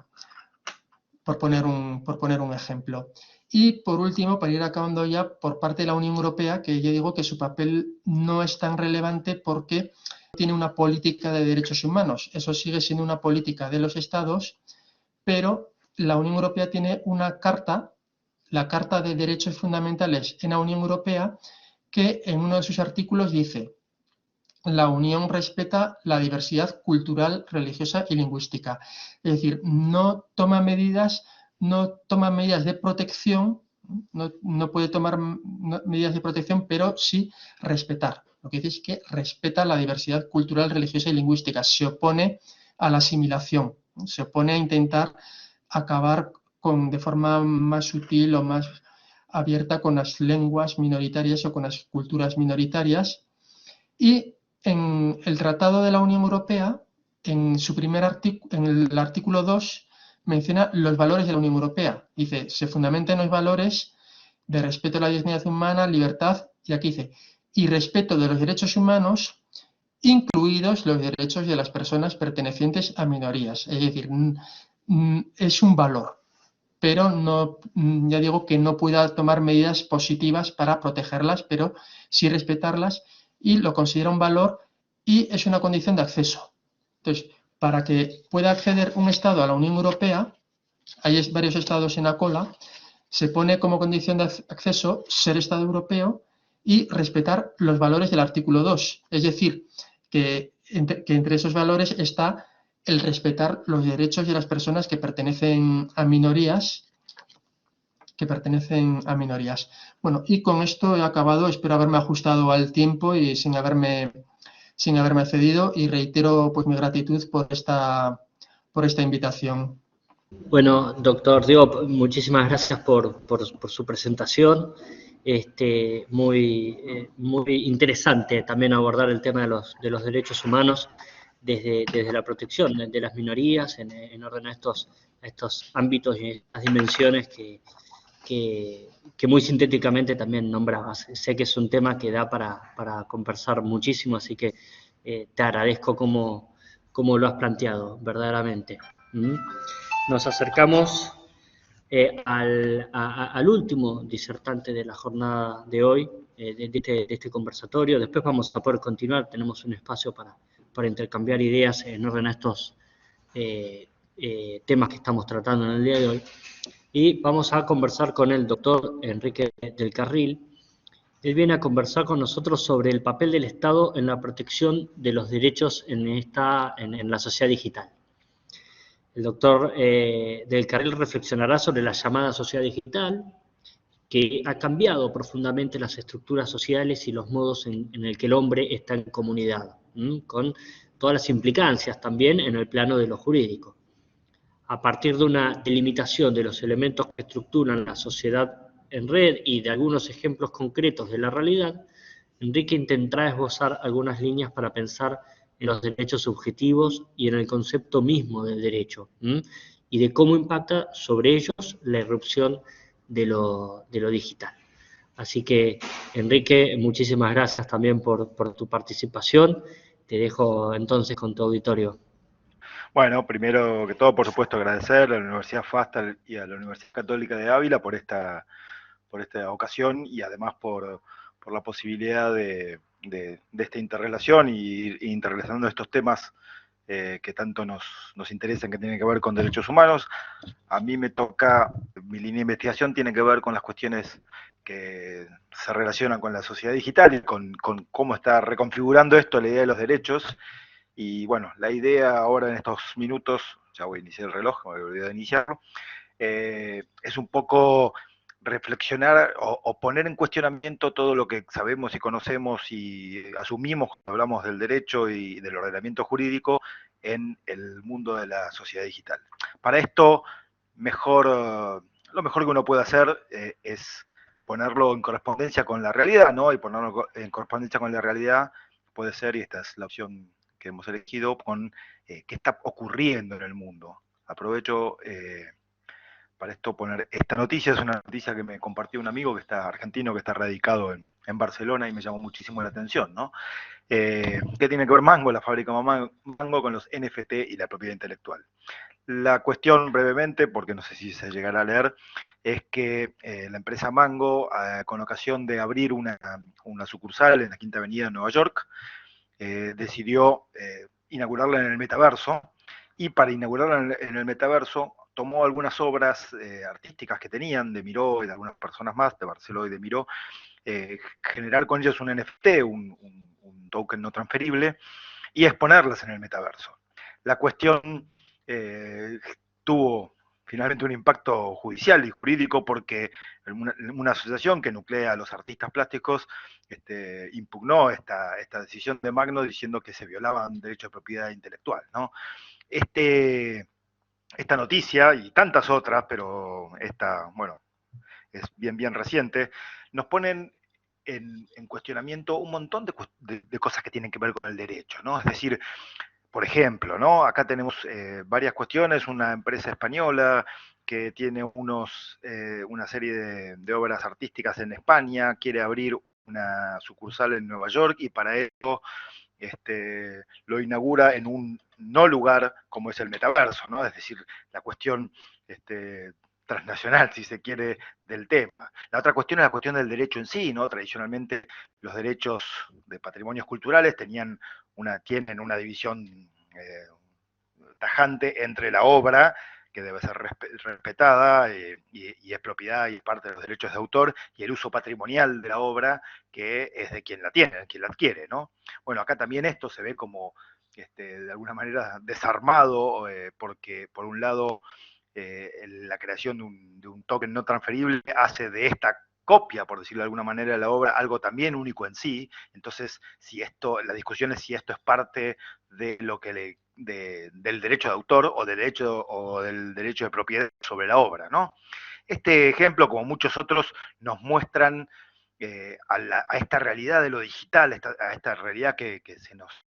un ejemplo. Y por último, para ir acabando ya, por parte de la Unión Europea, que yo digo que su papel no es tan relevante porque tiene una política de derechos humanos. Eso sigue siendo una política de los Estados, pero la Unión Europea tiene una carta, la Carta de Derechos Fundamentales en la Unión Europea, que en uno de sus artículos dice: la Unión respeta la diversidad cultural, religiosa y lingüística. Es decir, no toma medidas no toma medidas de protección, no puede tomar medidas de protección, pero sí respetar. Lo que dice es que respeta la diversidad cultural, religiosa y lingüística, se opone a la asimilación, se opone a intentar acabar de forma más sutil o más abierta con las lenguas minoritarias o con las culturas minoritarias. Y en el Tratado de la Unión Europea, en su primer artículo, en el artículo 2, menciona los valores de la Unión Europea. Dice, se fundamenta en los valores de respeto a la dignidad humana, libertad, y aquí dice, y respeto de los derechos humanos, incluidos los derechos de las personas pertenecientes a minorías. Es decir, es un valor, pero no, ya digo que no pueda tomar medidas positivas para protegerlas, pero sí respetarlas, y lo considera un valor y es una condición de acceso. Entonces, para que pueda acceder un Estado a la Unión Europea, hay varios estados en la cola, se pone como condición de acceso ser Estado europeo y respetar los valores del artículo 2. Es decir, que entre esos valores está el respetar los derechos de las personas que pertenecen a minorías. Bueno, y con esto he acabado, espero haberme ajustado al tiempo y sin haberme cedido, y reitero pues mi gratitud por esta invitación. Bueno, doctor Diop, muchísimas gracias por su presentación. Muy interesante también abordar el tema de los derechos humanos desde la protección de las minorías en orden a estos ámbitos y estas dimensiones que muy sintéticamente también nombrabas. Sé que es un tema que da para conversar muchísimo, así que te agradezco cómo lo has planteado, verdaderamente. Nos acercamos al último disertante de la jornada de hoy, de este conversatorio. Después vamos a poder continuar, tenemos un espacio para intercambiar ideas en orden a estos temas que estamos tratando en el día de hoy. Y vamos a conversar con el doctor Enrique del Carril. Él viene a conversar con nosotros sobre el papel del Estado en la protección de los derechos en la sociedad digital. El doctor del Carril reflexionará sobre la llamada sociedad digital, que ha cambiado profundamente las estructuras sociales y los modos en el que el hombre está en comunidad, con todas las implicancias también en el plano de lo jurídico. A partir de una delimitación de los elementos que estructuran la sociedad en red y de algunos ejemplos concretos de la realidad, Enrique intentará esbozar algunas líneas para pensar en los derechos subjetivos y en el concepto mismo del derecho, y de cómo impacta sobre ellos la irrupción de lo digital. Así que, Enrique, muchísimas gracias también por tu participación. Te dejo entonces con tu auditorio. Bueno, primero que todo, por supuesto, agradecer a la Universidad FASTA y a la Universidad Católica de Ávila por esta ocasión, y además por la posibilidad de esta interrelación y interrelacionando estos temas que tanto nos interesan, que tienen que ver con derechos humanos. A mí me toca, mi línea de investigación tiene que ver con las cuestiones que se relacionan con la sociedad digital y con cómo está reconfigurando esto la idea de los derechos. Y bueno, la idea ahora en estos minutos, ya voy a iniciar el reloj, me olvidé de iniciarlo, es un poco reflexionar o poner en cuestionamiento todo lo que sabemos y conocemos y asumimos cuando hablamos del derecho y del ordenamiento jurídico en el mundo de la sociedad digital. Para esto, lo mejor que uno puede hacer es ponerlo en correspondencia con la realidad, ¿no? Y ponerlo en correspondencia con la realidad puede ser, y esta es la opción que hemos elegido, con qué está ocurriendo en el mundo. Aprovecho para esto poner esta noticia. Es una noticia que me compartió un amigo que está argentino, que está radicado en Barcelona, y me llamó muchísimo la atención, ¿no? ¿Qué tiene que ver Mango, la fábrica Mango, con los NFT y la propiedad intelectual? La cuestión, brevemente, porque no sé si se llegará a leer, es que la empresa Mango, con ocasión de abrir una sucursal en la Quinta Avenida de Nueva York, decidió inaugurarla en el metaverso, y para inaugurarla en el metaverso tomó algunas obras artísticas que tenían de Miró y de algunas personas más, de Barceló y de Miró, generar con ellos un NFT, un token no transferible, y exponerlas en el metaverso. La cuestión tuvo finalmente un impacto judicial y jurídico, porque una asociación que nuclea a los artistas plásticos impugnó esta decisión de Magno diciendo que se violaban derechos de propiedad intelectual, ¿no? Esta noticia y tantas otras, pero esta, bueno, es bien reciente, nos ponen en cuestionamiento un montón de cosas que tienen que ver con el derecho, ¿no? Es decir, por ejemplo, ¿no? Acá tenemos varias cuestiones, una empresa española que tiene una serie de obras artísticas en España, quiere abrir una sucursal en Nueva York y para eso lo inaugura en un no lugar como es el metaverso, ¿no? Es decir, la cuestión transnacional, si se quiere, del tema. La otra cuestión es la cuestión del derecho en sí, ¿no? Tradicionalmente los derechos de patrimonios culturales tienen una división tajante entre la obra, que debe ser respetada y es propiedad y parte de los derechos de autor, y el uso patrimonial de la obra, que es de quien la tiene, quien la adquiere, ¿no? Bueno, acá también esto se ve como, de alguna manera, desarmado, porque por un lado la creación de un token no transferible hace de esta copia, por decirlo de alguna manera, de la obra algo también único en sí. Entonces, la discusión es si esto es parte de lo que del derecho de autor o del derecho de propiedad sobre la obra, ¿no? Este ejemplo, como muchos otros, nos muestran a esta realidad de lo digital, a esta realidad que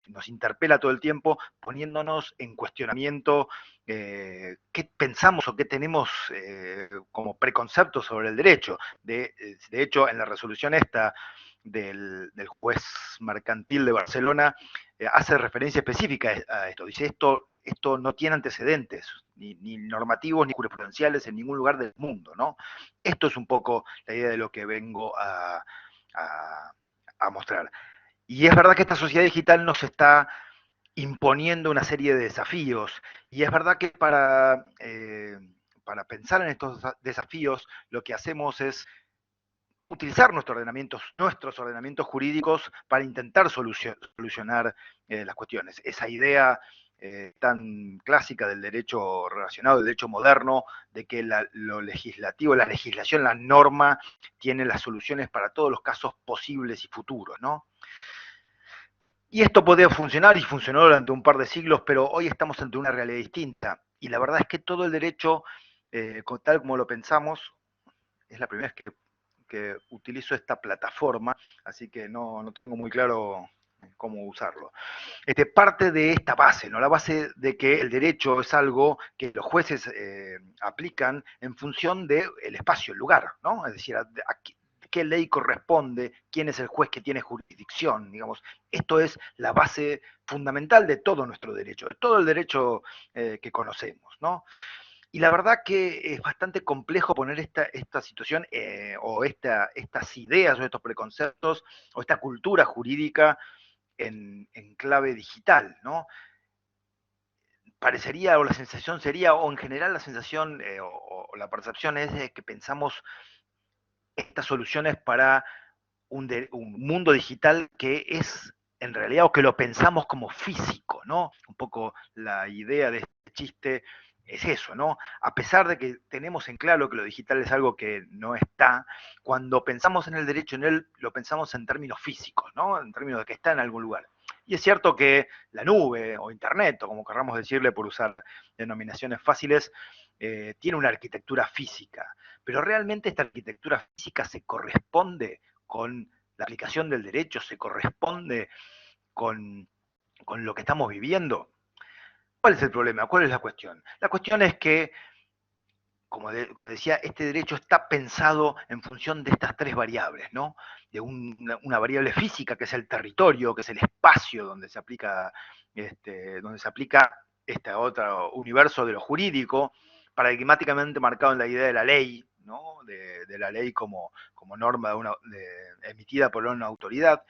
nos interpela todo el tiempo, poniéndonos en cuestionamiento qué pensamos o qué tenemos como preconceptos sobre el derecho. De hecho, en la resolución esta del juez mercantil de Barcelona, hace referencia específica a esto. Dice, esto no tiene antecedentes, ni normativos ni jurisprudenciales en ningún lugar del mundo, ¿no? Esto es un poco la idea de lo que vengo a mostrar. Y es verdad que esta sociedad digital nos está imponiendo una serie de desafíos, y es verdad que para pensar en estos desafíos, lo que hacemos es utilizar nuestros ordenamientos jurídicos para intentar solucionar las cuestiones. Esa idea tan clásica del derecho relacionado, del derecho moderno, de que lo legislativo, la legislación, la norma, tiene las soluciones para todos los casos posibles y futuros, ¿no? Y esto podía funcionar y funcionó durante un par de siglos, pero hoy estamos ante una realidad distinta. Y la verdad es que todo el derecho, tal como lo pensamos, es la primera vez que utilizo esta plataforma, así que no tengo muy claro cómo usarlo. Parte de esta base, ¿no? La base de que el derecho es algo que los jueces aplican en función del espacio, el lugar, ¿no? Es decir, qué ley corresponde, quién es el juez que tiene jurisdicción, digamos. Esto es la base fundamental de todo nuestro derecho, de todo el derecho que conocemos, ¿no? Y la verdad que es bastante complejo poner esta situación o estas ideas o estos preconceptos o esta cultura jurídica en clave digital, ¿no? Parecería, o la sensación sería, o en general la sensación o la percepción es de que pensamos estas soluciones para un mundo digital que es en realidad, o que lo pensamos como físico, ¿no? Un poco la idea de este chiste es eso, ¿no? A pesar de que tenemos en claro que lo digital es algo que no está, cuando pensamos en el derecho en él, lo pensamos en términos físicos, ¿no? En términos de que está en algún lugar. Y es cierto que la nube o internet, o como querramos decirle por usar denominaciones fáciles, tiene una arquitectura física, pero realmente esta arquitectura física se corresponde con la aplicación del derecho, se corresponde con lo que estamos viviendo. ¿Cuál es el problema? ¿Cuál es la cuestión? La cuestión es que, como decía, este derecho está pensado en función de estas tres variables, ¿no? De una variable física, que es el territorio, que es el espacio donde se aplica este otro universo de lo jurídico, paradigmáticamente marcado en la idea de la ley, ¿no? De la ley como norma emitida por una autoridad,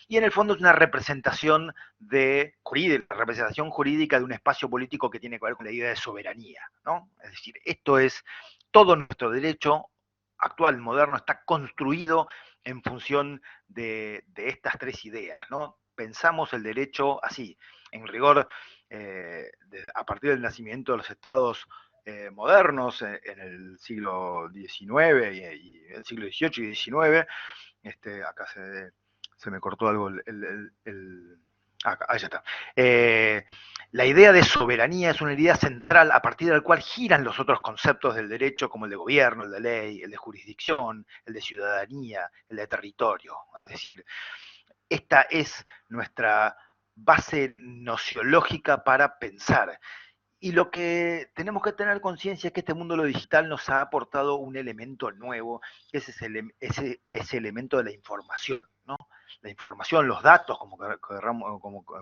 y en el fondo es una representación representación jurídica de un espacio político que tiene que ver con la idea de soberanía, ¿no? Es decir, esto es todo nuestro derecho actual, moderno, está construido en función de estas tres ideas, ¿no? Pensamos el derecho así, en rigor, a partir del nacimiento de los estados modernos en el siglo XIX y el siglo XVIII y XIX. Acá se me cortó algo ahí ya está. La idea de soberanía es una idea central a partir de la cual giran los otros conceptos del derecho, como el de gobierno, el de ley, el de jurisdicción, el de ciudadanía, el de territorio. Es decir, esta es nuestra base nociológica para pensar. Y lo que tenemos que tener conciencia es que este mundo de lo digital nos ha aportado un elemento nuevo, que es ese elemento de la información, ¿no? La información, los datos, como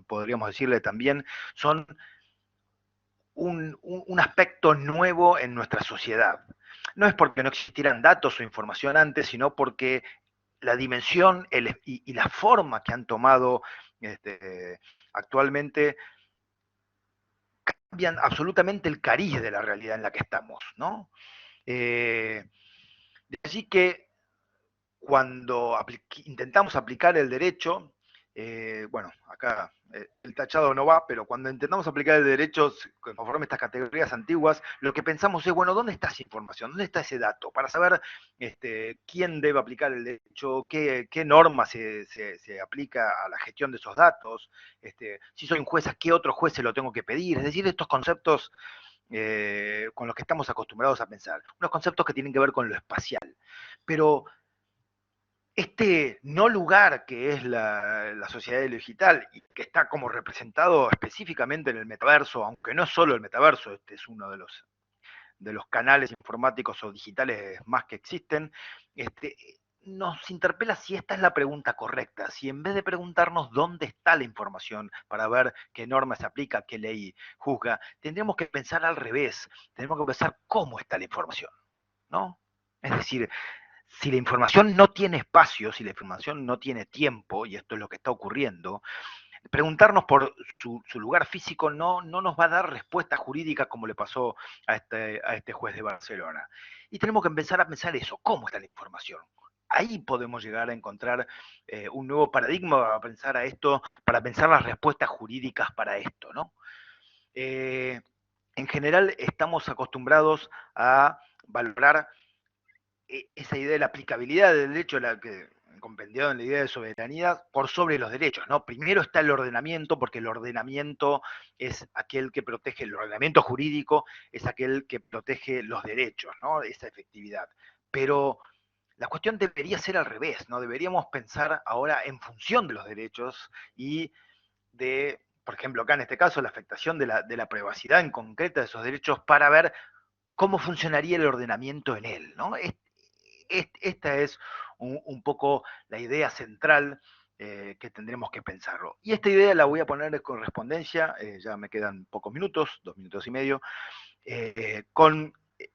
podríamos decirle también, son un aspecto nuevo en nuestra sociedad. No es porque no existieran datos o información antes, sino porque la dimensión y la forma que han tomado actualmente cambian absolutamente el cariz de la realidad en la que estamos, ¿no? Así que cuando intentamos aplicar el derecho, bueno, acá el tachado no va, pero cuando intentamos aplicar el derecho conforme a estas categorías antiguas, lo que pensamos es, bueno, ¿dónde está esa información? ¿Dónde está ese dato? Para saber quién debe aplicar el derecho, qué norma se aplica a la gestión de esos datos, si soy un juez, ¿a qué otro juez se lo tengo que pedir? Es decir, estos conceptos con los que estamos acostumbrados a pensar, unos conceptos que tienen que ver con lo espacial. Pero este no lugar que es la sociedad de lo digital y que está como representado específicamente en el metaverso, aunque no es solo el metaverso, este es uno de los canales informáticos o digitales más que existen, nos interpela si esta es la pregunta correcta, si en vez de preguntarnos dónde está la información para ver qué norma se aplica, qué ley juzga, tendríamos que pensar al revés, tenemos que pensar cómo está la información, ¿no? Es decir, si la información no tiene espacio, si la información no tiene tiempo, y esto es lo que está ocurriendo, preguntarnos por su lugar físico no nos va a dar respuesta jurídica como le pasó a este juez de Barcelona. Y tenemos que empezar a pensar eso, ¿cómo está la información? Ahí podemos llegar a encontrar un nuevo paradigma para pensar a esto, para pensar las respuestas jurídicas para esto, ¿no? En general estamos acostumbrados a valorar esa idea de la aplicabilidad del derecho, compendiado en la idea de soberanía, por sobre los derechos, ¿no? Primero está el ordenamiento, porque el ordenamiento es aquel que protege, el ordenamiento jurídico es aquel que protege los derechos, ¿no? Esa efectividad. Pero la cuestión debería ser al revés, ¿no? Deberíamos pensar ahora en función de los derechos y de, por ejemplo, acá en este caso, la afectación de la privacidad en concreta de esos derechos para ver cómo funcionaría el ordenamiento en él, ¿no? Esta es un poco la idea central que tendremos que pensarlo. Y esta idea la voy a poner en correspondencia, ya me quedan pocos minutos, 2 minutos y medio, con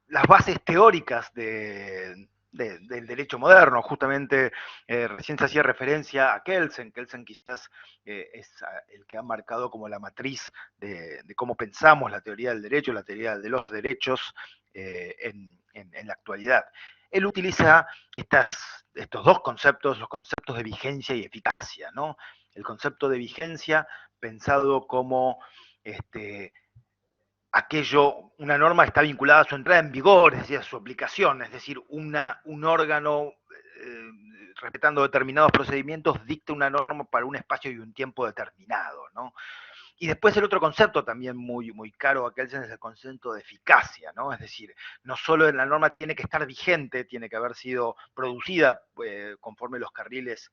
las bases teóricas del derecho moderno. Justamente recién se hacía referencia a Kelsen. Kelsen quizás es el que ha marcado como la matriz de cómo pensamos la teoría del derecho, la teoría de los derechos en la actualidad. Él utiliza estos dos conceptos, los conceptos de vigencia y eficacia, ¿no? El concepto de vigencia pensado como una norma está vinculada a su entrada en vigor, es decir, a su aplicación, es decir, un órgano respetando determinados procedimientos dicta una norma para un espacio y un tiempo determinado, ¿no? Y después el otro concepto también muy caro a Kelsen es el concepto de eficacia, ¿no? Es decir, no solo la norma tiene que estar vigente, tiene que haber sido producida conforme los carriles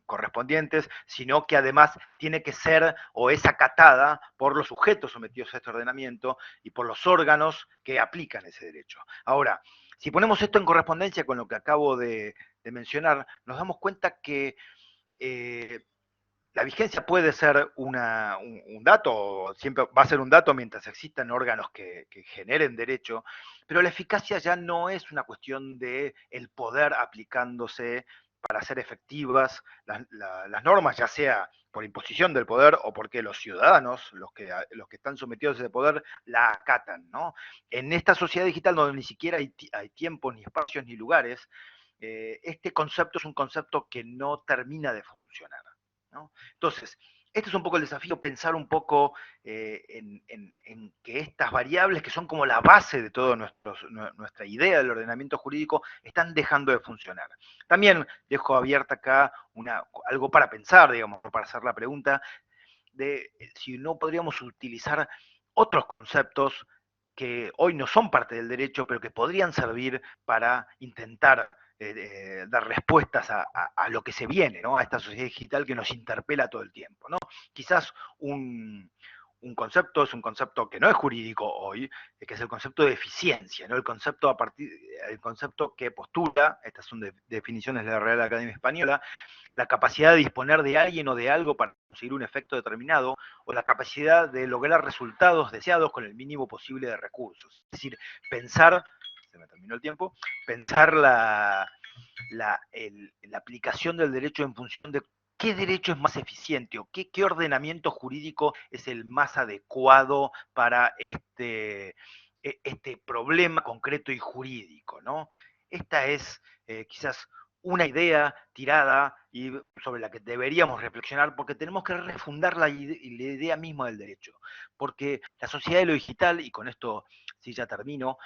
correspondientes, sino que además tiene que ser o es acatada por los sujetos sometidos a este ordenamiento y por los órganos que aplican ese derecho. Ahora, si ponemos esto en correspondencia con lo que acabo de mencionar, nos damos cuenta que la vigencia puede ser un dato, siempre va a ser un dato mientras existan órganos que generen derecho, pero la eficacia ya no es una cuestión de el poder aplicándose para hacer efectivas las normas, ya sea por imposición del poder o porque los ciudadanos, los que están sometidos a ese poder, la acatan, ¿no? En esta sociedad digital donde ni siquiera hay tiempos, ni espacios, ni lugares, este concepto es un concepto que no termina de funcionar, ¿no? Entonces, este es un poco el desafío, pensar un poco en que estas variables, que son como la base de toda nuestra idea del ordenamiento jurídico, están dejando de funcionar. También dejo abierta acá algo para pensar, digamos, para hacer la pregunta de si no podríamos utilizar otros conceptos que hoy no son parte del derecho, pero que podrían servir para intentar dar respuestas a lo que se viene, ¿no? A esta sociedad digital que nos interpela todo el tiempo, ¿no? Quizás un concepto es un concepto que no es jurídico hoy, que es el concepto de eficiencia, ¿no? El concepto que postula, estas son definiciones de la Real Academia Española, la capacidad de disponer de alguien o de algo para conseguir un efecto determinado, o la capacidad de lograr resultados deseados con el mínimo posible de recursos. Es decir, pensar, se me terminó el tiempo, pensar la aplicación del derecho en función de qué derecho es más eficiente o qué ordenamiento jurídico es el más adecuado para este problema concreto y jurídico, ¿no? Esta es quizás una idea tirada y sobre la que deberíamos reflexionar, porque tenemos que refundar la idea misma del derecho. Porque la sociedad de lo digital, y con esto sí ya termino,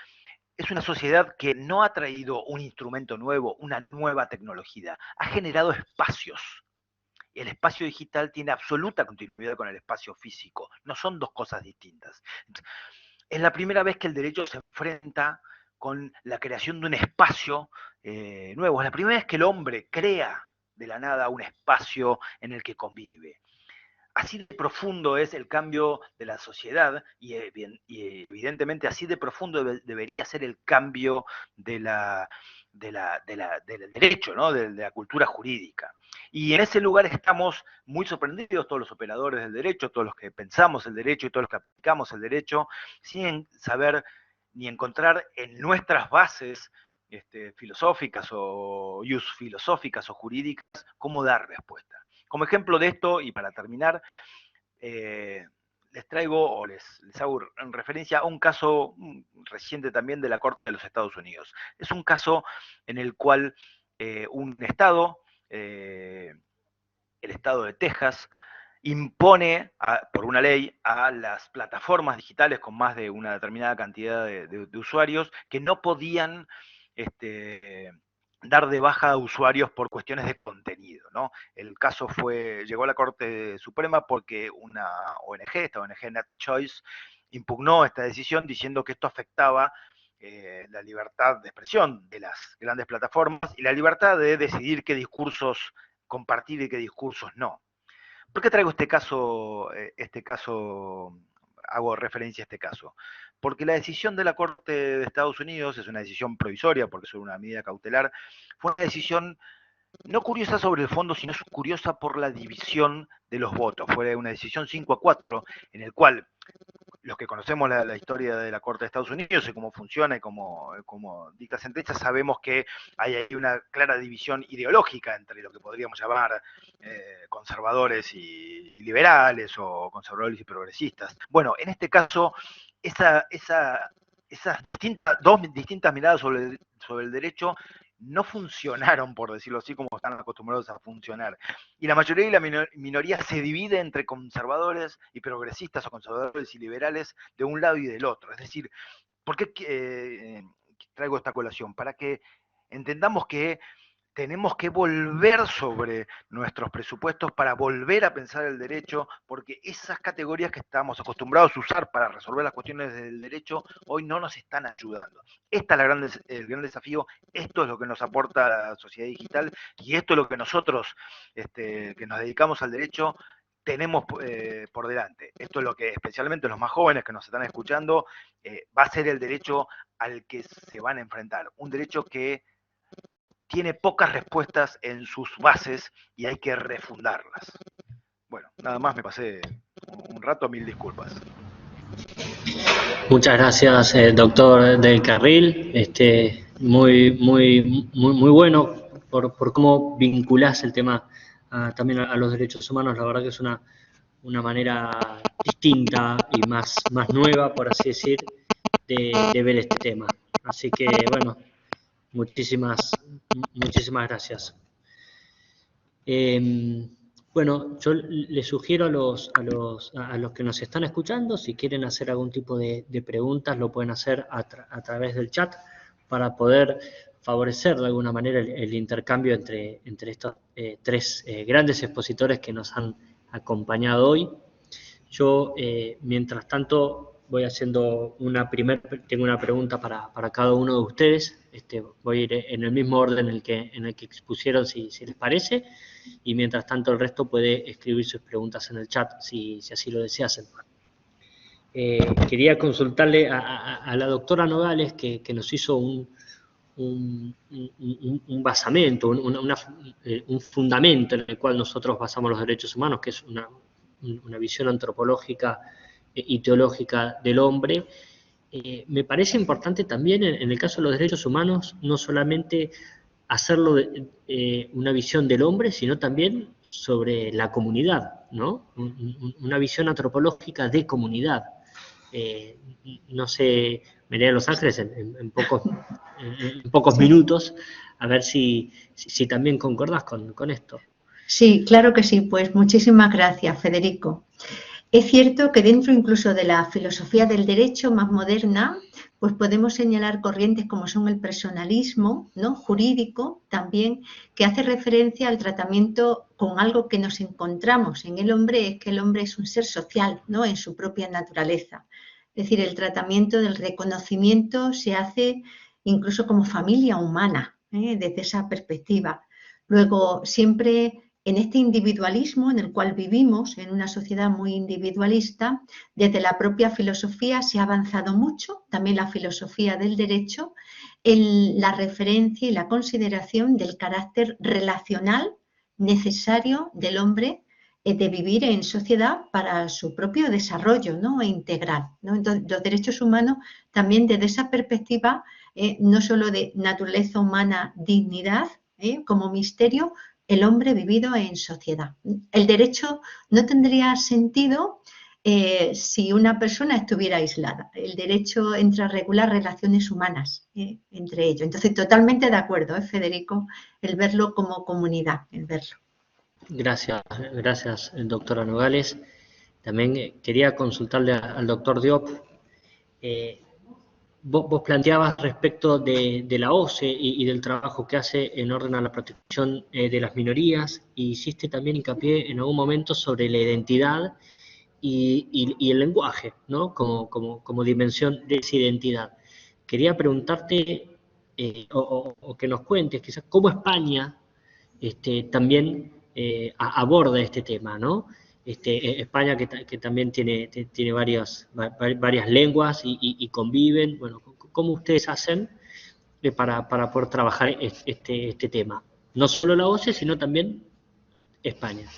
es una sociedad que no ha traído un instrumento nuevo, una nueva tecnología, ha generado espacios. El espacio digital tiene absoluta continuidad con el espacio físico, no son dos cosas distintas. Es la primera vez que el derecho se enfrenta con la creación de un espacio nuevo, es la primera vez que el hombre crea de la nada un espacio en el que convive. Así de profundo es el cambio de la sociedad y evidentemente así de profundo debería ser el cambio del derecho, ¿no? de la cultura jurídica. Y en ese lugar estamos muy sorprendidos todos los operadores del derecho, todos los que pensamos el derecho y todos los que aplicamos el derecho, sin saber ni encontrar en nuestras bases filosóficas o filosóficas o jurídicas cómo dar respuesta. Como ejemplo de esto, y para terminar, les traigo o les hago en referencia a un caso reciente también de la Corte de los Estados Unidos. Es un caso en el cual un estado, el estado de Texas, impone por una ley a las plataformas digitales con más de una determinada cantidad de usuarios que no podían dar de baja a usuarios por cuestiones de contenido, ¿no? El caso llegó a la Corte Suprema porque una ONG, esta ONG NetChoice, impugnó esta decisión diciendo que esto afectaba la libertad de expresión de las grandes plataformas y la libertad de decidir qué discursos compartir y qué discursos no. ¿Por qué traigo este caso, hago referencia a este caso? Porque la decisión de la Corte de Estados Unidos es una decisión provisoria, porque es una medida cautelar, fue una decisión no curiosa sobre el fondo, sino curiosa por la división de los votos. Fue una decisión 5-4, en el cual los que conocemos la historia de la Corte de Estados Unidos y cómo funciona y cómo dicta sentencias, sabemos que hay una clara división ideológica entre lo que podríamos llamar conservadores y liberales o conservadores y progresistas. Bueno, en este caso, esas dos distintas miradas sobre el derecho no funcionaron, por decirlo así, como están acostumbrados a funcionar. Y la mayoría y la minoría se divide entre conservadores y progresistas o conservadores y liberales de un lado y del otro. Es decir, ¿por qué traigo esta colación? Para que entendamos que tenemos que volver sobre nuestros presupuestos para volver a pensar el derecho, porque esas categorías que estamos acostumbrados a usar para resolver las cuestiones del derecho hoy no nos están ayudando. Este es el gran desafío, esto es lo que nos aporta la sociedad digital y esto es lo que nosotros, que nos dedicamos al derecho, tenemos por delante. Esto es lo que especialmente los más jóvenes que nos están escuchando, va a ser el derecho al que se van a enfrentar. Un derecho que tiene pocas respuestas en sus bases y hay que refundarlas. Bueno, nada más, me pasé un rato, mil disculpas. Muchas gracias, doctor del Carril. Muy bueno por cómo vinculás el tema también a los derechos humanos. La verdad que es una manera distinta y más nueva, por así decir, de ver este tema. Así que, bueno, muchísimas gracias. Bueno, yo les sugiero a los que nos están escuchando, si quieren hacer algún tipo de preguntas, lo pueden hacer a través del chat para poder favorecer de alguna manera el intercambio entre estos tres grandes expositores que nos han acompañado hoy. Yo, mientras tanto, voy haciendo tengo una pregunta para cada uno de ustedes. Voy a ir en el mismo orden en el que expusieron, si les parece, y mientras tanto el resto puede escribir sus preguntas en el chat, si así lo deseasen. Quería consultarle a la doctora Nogales, que nos hizo un basamento, un fundamento en el cual nosotros basamos los derechos humanos, que es una visión antropológica y teológica del hombre. Me parece importante también, en el caso de los derechos humanos, no solamente hacerlo una visión del hombre, sino también sobre la comunidad, ¿no? Una visión antropológica de comunidad. No sé, me iré a Los Ángeles en pocos minutos, a ver si también concordás con esto. Sí, claro que sí. Pues muchísimas gracias, Federico. Es cierto que dentro incluso de la filosofía del derecho más moderna, pues podemos señalar corrientes como son el personalismo, ¿no?, jurídico también, que hace referencia al tratamiento con algo que nos encontramos en el hombre, es que el hombre es un ser social, ¿no?, en su propia naturaleza. Es decir, el tratamiento del reconocimiento se hace incluso como familia humana, desde esa perspectiva. Luego, siempre en este individualismo en el cual vivimos, en una sociedad muy individualista, desde la propia filosofía se ha avanzado mucho, también la filosofía del derecho, en la referencia y la consideración del carácter relacional necesario del hombre de vivir en sociedad para su propio desarrollo, ¿no?, integral, ¿no? Entonces, los derechos humanos también desde esa perspectiva, no solo de naturaleza humana, dignidad, como misterio, el hombre vivido en sociedad. El derecho no tendría sentido si una persona estuviera aislada. El derecho entra a regular relaciones humanas entre ellos. Entonces, totalmente de acuerdo, Federico, el verlo como comunidad, el verlo. Gracias, doctora Nogales. También quería consultarle al doctor Diop. Vos planteabas respecto de la OSCE y del trabajo que hace en orden a la protección de las minorías, y hiciste también hincapié en algún momento sobre la identidad y el lenguaje, ¿no?, como dimensión de esa identidad. Quería preguntarte, o que nos cuentes quizás, cómo España también aborda este tema, ¿no? España que también tiene varias lenguas y conviven. Bueno, ¿cómo ustedes hacen para poder trabajar este tema? No solo la OSCE, sino también España.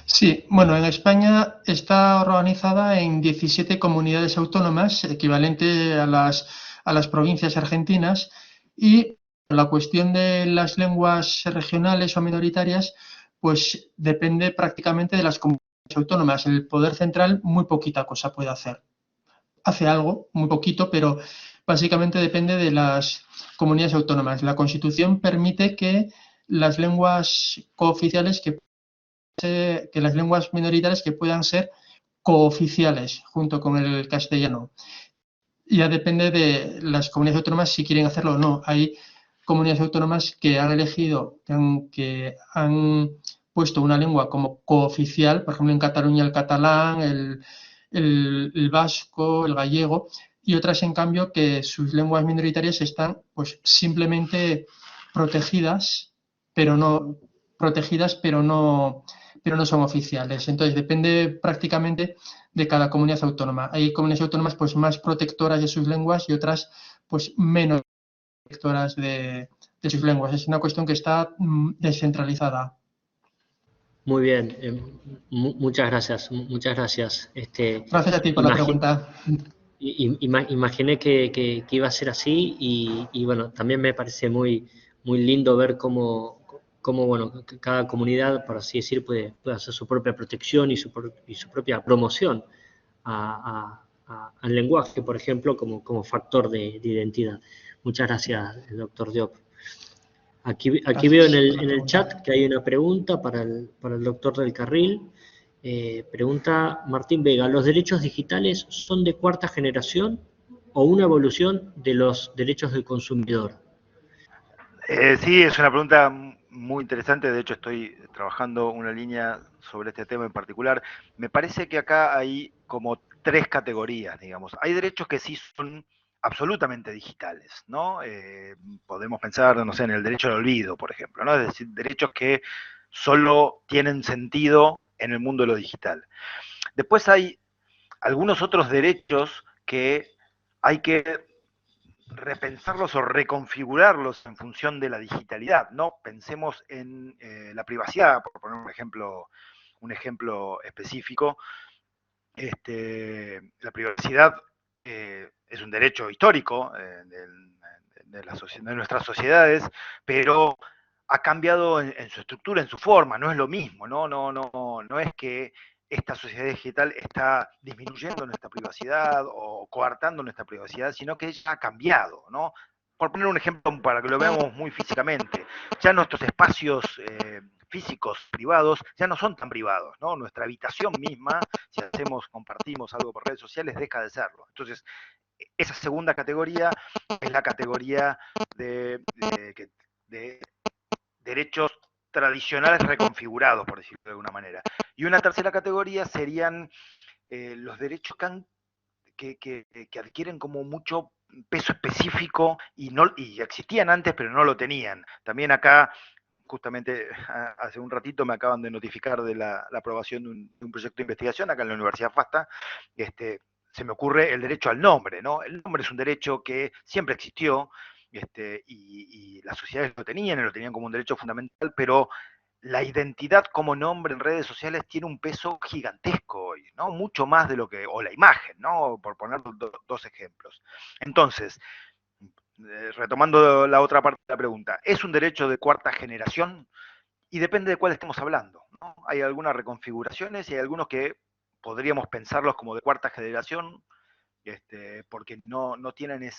Sí, bueno, en España está organizada en 17 comunidades autónomas, equivalente a las provincias argentinas, y la cuestión de las lenguas regionales o minoritarias, pues depende prácticamente de las comunidades autónomas. El Poder Central muy poquita cosa puede hacer. Hace algo, muy poquito, pero básicamente depende de las comunidades autónomas. La Constitución permite que las lenguas cooficiales que las lenguas minoritarias que puedan ser cooficiales junto con el castellano. Ya depende de las comunidades autónomas si quieren hacerlo o no. Hay comunidades autónomas que han elegido, que han puesto una lengua como cooficial, por ejemplo en Cataluña el catalán, el vasco, el gallego, y otras en cambio que sus lenguas minoritarias están pues simplemente protegidas, pero no son oficiales. Entonces depende prácticamente de cada comunidad autónoma. Hay comunidades autónomas pues más protectoras de sus lenguas y otras pues menos protectoras de sus lenguas. Es una cuestión que está descentralizada. Muy bien, muchas gracias. Gracias a ti por la pregunta. Imaginé que iba a ser así y bueno, también me parece muy lindo ver cómo bueno, cada comunidad, por así decir, puede hacer su propia protección y su propia promoción al lenguaje, por ejemplo, como factor de identidad. Muchas gracias, doctor Diop. Aquí veo en Gracias por la el pregunta. chat que hay una pregunta para el doctor del Carril. Pregunta Martín Vega, ¿los derechos digitales son de cuarta generación o una evolución de los derechos del consumidor? Sí, es una pregunta muy interesante. De hecho, estoy trabajando una línea sobre este tema en particular. Me parece que acá hay como tres categorías, digamos. Hay derechos que sí son absolutamente digitales, ¿no? Podemos pensar, no sé, en el derecho al olvido, por ejemplo, ¿no? Es decir, derechos que solo tienen sentido en el mundo de lo digital. Después hay algunos otros derechos que hay que repensarlos o reconfigurarlos en función de la digitalidad, ¿no? Pensemos en la privacidad, por poner un ejemplo específico. La privacidad es un derecho histórico de nuestras sociedades, pero ha cambiado en su estructura, en su forma, no es lo mismo, no es que esta sociedad digital está disminuyendo nuestra privacidad o coartando nuestra privacidad, sino que ya ha cambiado, ¿no? Por poner un ejemplo para que lo veamos muy físicamente, ya nuestros espacios físicos privados ya no son tan privados, ¿no? Nuestra habitación misma, si compartimos algo por redes sociales, deja de serlo. Entonces, esa segunda categoría es la categoría de derechos tradicionales reconfigurados, por decirlo de alguna manera. Y una tercera categoría serían los derechos que adquieren como mucho peso específico y existían antes, pero no lo tenían. También acá, justamente hace un ratito me acaban de notificar de la aprobación de un proyecto de investigación acá en la Universidad FASTA. Se me ocurre el derecho al nombre, ¿no? El nombre es un derecho que siempre existió, y las sociedades lo tenían como un derecho fundamental, pero la identidad como nombre en redes sociales tiene un peso gigantesco hoy, ¿no? Mucho más de lo que, o la imagen, ¿no? Por poner dos ejemplos. Entonces, retomando la otra parte de la pregunta, ¿es un derecho de cuarta generación? Y depende de cuál estemos hablando, ¿no? Hay algunas reconfiguraciones y hay algunos que podríamos pensarlos como de cuarta generación, porque no tienen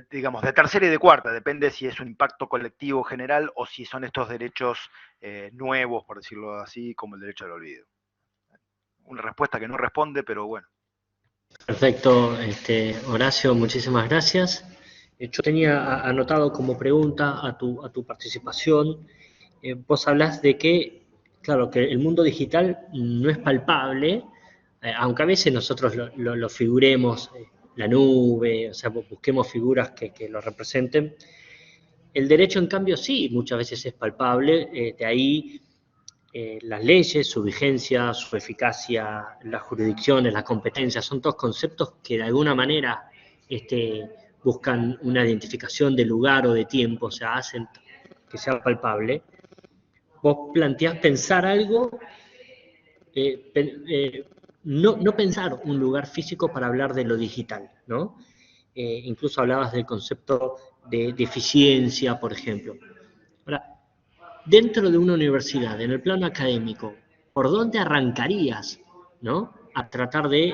digamos, de tercera y de cuarta, depende si es un impacto colectivo general o si son estos derechos nuevos, por decirlo así, como el derecho al olvido. Una respuesta que no responde, pero bueno. Perfecto, Horacio, muchísimas gracias. Yo tenía anotado como pregunta a tu participación, vos hablás de que, claro, que el mundo digital no es palpable, aunque a veces nosotros lo figuremos, la nube, o sea, busquemos figuras que lo representen. El derecho, en cambio, sí, muchas veces es palpable, de ahí las leyes, su vigencia, su eficacia, las jurisdicciones, las competencias, son todos conceptos que de alguna manera buscan una identificación de lugar o de tiempo, o sea, hacen que sea palpable. Vos planteás pensar algo, no pensar un lugar físico para hablar de lo digital, ¿no? Incluso hablabas del concepto de eficiencia, por ejemplo. Ahora, dentro de una universidad, en el plano académico, ¿por dónde arrancarías, ¿no? A tratar de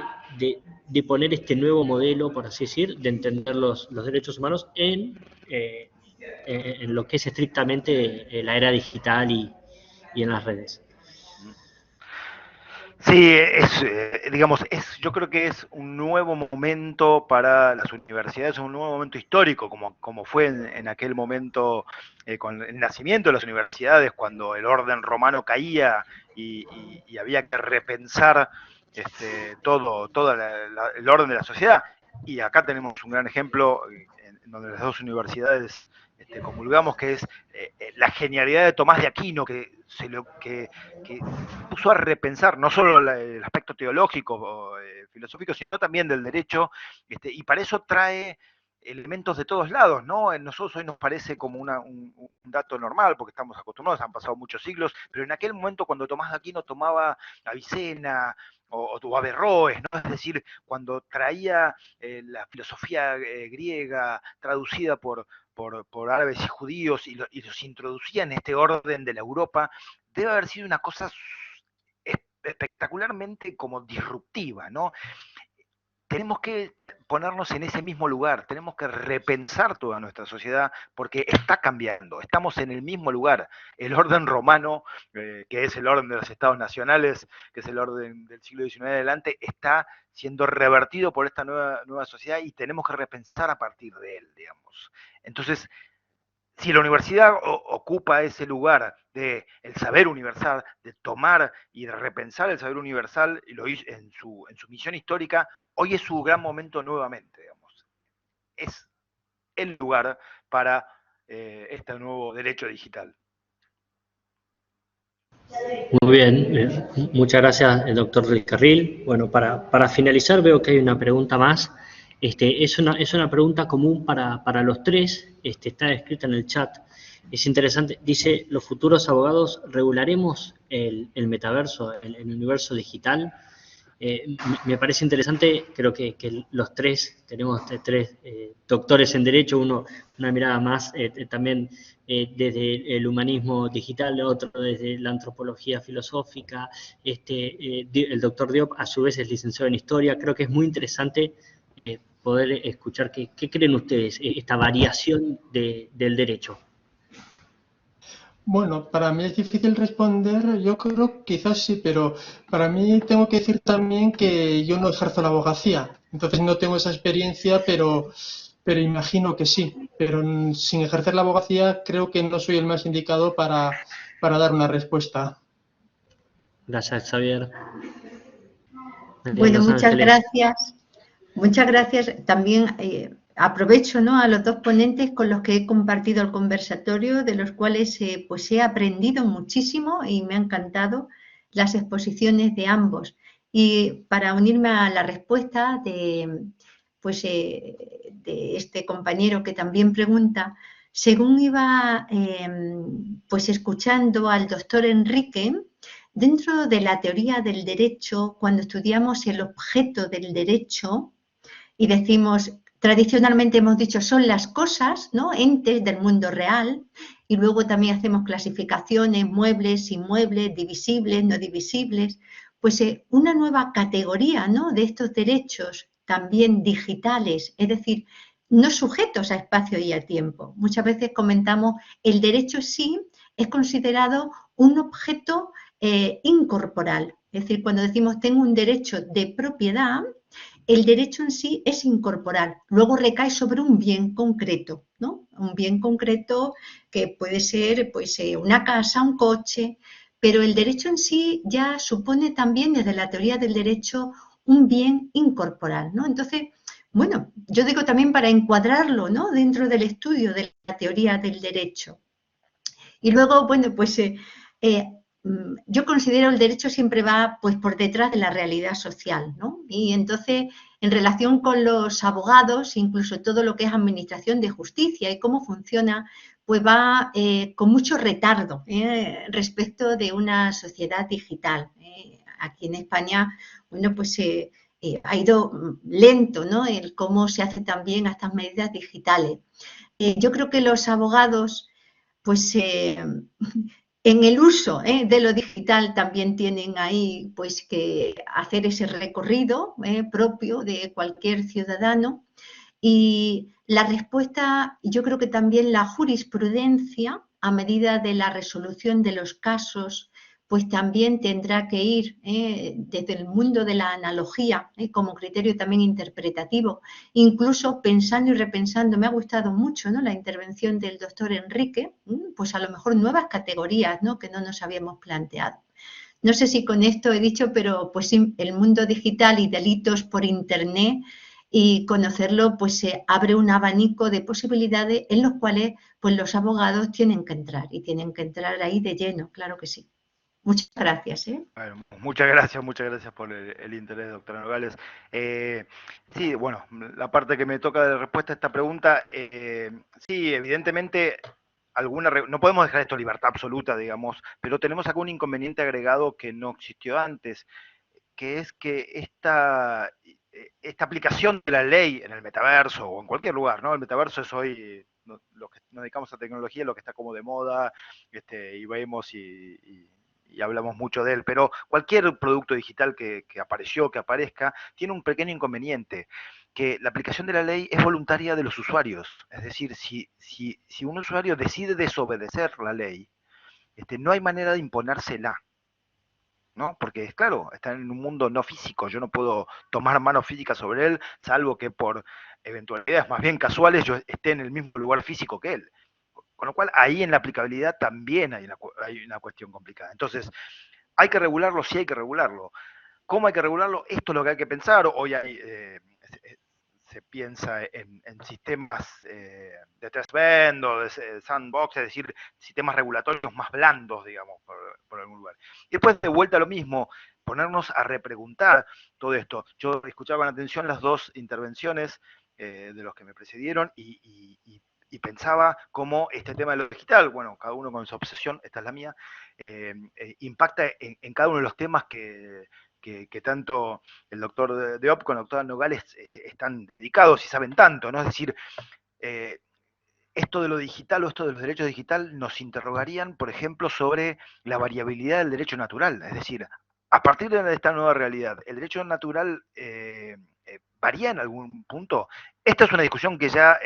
poner este nuevo modelo, por así decir, de entender los derechos humanos en lo que es estrictamente la era digital y en las redes? Sí, digamos, yo creo que es un nuevo momento para las universidades, un nuevo momento histórico, como fue en aquel momento con el nacimiento de las universidades, cuando el orden romano caía y había que repensar todo el orden de la sociedad. Y acá tenemos un gran ejemplo en donde las dos universidades comulgamos, que es la genialidad de Tomás de Aquino, que puso a repensar no solo el aspecto teológico o filosófico, sino también del derecho, y para eso trae elementos de todos lados, ¿no? A nosotros hoy nos parece como un dato normal, porque estamos acostumbrados, han pasado muchos siglos, pero en aquel momento cuando Tomás de Aquino tomaba Avicena o Averroes, ¿no? Es decir, cuando traía la filosofía griega traducida por árabes y judíos y los introducía en este orden de la Europa, debe haber sido una cosa espectacularmente como disruptiva, ¿no? tenemos que ponernos en ese mismo lugar, tenemos que repensar toda nuestra sociedad porque está cambiando, estamos en el mismo lugar. El orden romano, que es el orden de los estados nacionales, que es el orden del siglo XIX adelante, está siendo revertido por esta nueva sociedad y tenemos que repensar a partir de él, digamos. Entonces, si la universidad ocupa ese lugar del saber universal, de tomar y de repensar el saber universal, y lo hizo en su misión histórica, hoy es su gran momento nuevamente, digamos. Es el lugar para este nuevo derecho digital. Muy bien, muchas gracias, doctor Luis Carril. Bueno, para finalizar veo que hay una pregunta más. Es una pregunta común para los tres, está escrita en el chat. Es interesante, dice, ¿los futuros abogados regularemos el metaverso, el universo digital? Me parece interesante, creo que los tres, tenemos tres doctores en Derecho, uno una mirada más también desde el humanismo digital, otro desde la antropología filosófica, el doctor Diop a su vez es licenciado en Historia. Creo que es muy interesante poder escuchar qué creen ustedes, esta variación del derecho. Bueno, para mí es difícil responder, yo creo que quizás sí, pero para mí tengo que decir también que yo no ejerzo la abogacía, entonces no tengo esa experiencia, pero imagino que sí. Pero sin ejercer la abogacía creo que no soy el más indicado para dar una respuesta. Gracias, Xavier. Bueno, muchas gracias. Muchas gracias. También aprovecho, ¿no?, a los dos ponentes con los que he compartido el conversatorio, de los cuales pues he aprendido muchísimo y me han encantado las exposiciones de ambos. Y para unirme a la respuesta de este compañero que también pregunta, según iba pues escuchando al doctor Enrique, dentro de la teoría del derecho, cuando estudiamos el objeto del derecho, y decimos, tradicionalmente hemos dicho, son las cosas, ¿no?, entes del mundo real, y luego también hacemos clasificaciones, muebles, inmuebles, divisibles, no divisibles, pues una nueva categoría, ¿no?, de estos derechos también digitales, es decir, no sujetos a espacio y a tiempo. Muchas veces comentamos, el derecho sí es considerado un objeto incorporal, es decir, cuando decimos tengo un derecho de propiedad, el derecho en sí es incorporal, luego recae sobre un bien concreto, ¿no? Un bien concreto que puede ser pues, una casa, un coche, pero el derecho en sí ya supone también desde la teoría del derecho un bien incorporal, ¿no? Entonces, bueno, yo digo también para encuadrarlo, ¿no?, dentro del estudio de la teoría del derecho. Y luego, bueno, pues yo considero el derecho siempre va pues por detrás de la realidad social, ¿no? Y entonces, en relación con los abogados, incluso todo lo que es administración de justicia y cómo funciona, pues va con mucho retardo respecto de una sociedad digital. Aquí en España, bueno, pues ha ido lento, ¿no?, el cómo se hace también a estas medidas digitales. Yo creo que los abogados, pues en el uso de lo digital también tienen ahí pues que hacer ese recorrido propio de cualquier ciudadano, y la respuesta, yo creo que también la jurisprudencia, a medida de la resolución de los casos, pues también tendrá que ir desde el mundo de la analogía como criterio también interpretativo, incluso pensando y repensando. Me ha gustado mucho, ¿no?, la intervención del doctor Enrique, pues a lo mejor nuevas categorías, ¿no?, que no nos habíamos planteado. No sé si con esto he dicho, pero pues sí, el mundo digital y delitos por internet y conocerlo pues se abre un abanico de posibilidades en los cuales pues los abogados tienen que entrar y tienen que entrar ahí de lleno, claro que sí. Muchas gracias. Bueno, muchas gracias por el interés, doctora Nogales. Sí, bueno, la parte que me toca de respuesta a esta pregunta, sí, evidentemente, no podemos dejar esto libertad absoluta, digamos, pero tenemos acá un inconveniente agregado que no existió antes, que es que esta aplicación de la ley en el metaverso o en cualquier lugar, ¿no? El metaverso es hoy, los que nos dedicamos a tecnología, lo que está como de moda, y vemos y y hablamos mucho de él, pero cualquier producto digital que apareció, que aparezca, tiene un pequeño inconveniente, que la aplicación de la ley es voluntaria de los usuarios. Es decir, si un usuario decide desobedecer la ley, no hay manera de imponérsela, ¿no? Porque, claro, está en un mundo no físico, yo no puedo tomar mano física sobre él, salvo que por eventualidades más bien casuales yo esté en el mismo lugar físico que él. Con lo cual, ahí en la aplicabilidad también hay una cuestión complicada. Entonces, ¿hay que regularlo? Sí hay que regularlo. ¿Cómo hay que regularlo? Esto es lo que hay que pensar. Hoy hay, se piensa en sistemas de test bed o de sandbox, es decir, sistemas regulatorios más blandos, digamos, por algún lugar. Y después, de vuelta a lo mismo, ponernos a repreguntar todo esto. Yo escuchaba con atención las dos intervenciones de los que me precedieron y pensaba cómo este tema de lo digital, bueno, cada uno con su obsesión, esta es la mía, impacta en cada uno de los temas que tanto el doctor Diop con la doctora Nogales están dedicados y saben tanto, ¿no? Es decir, esto de lo digital o esto de los derechos digital nos interrogarían, por ejemplo, sobre la variabilidad del derecho natural. Es decir, a partir de esta nueva realidad, ¿el derecho natural varía en algún punto? Esta es una discusión que ya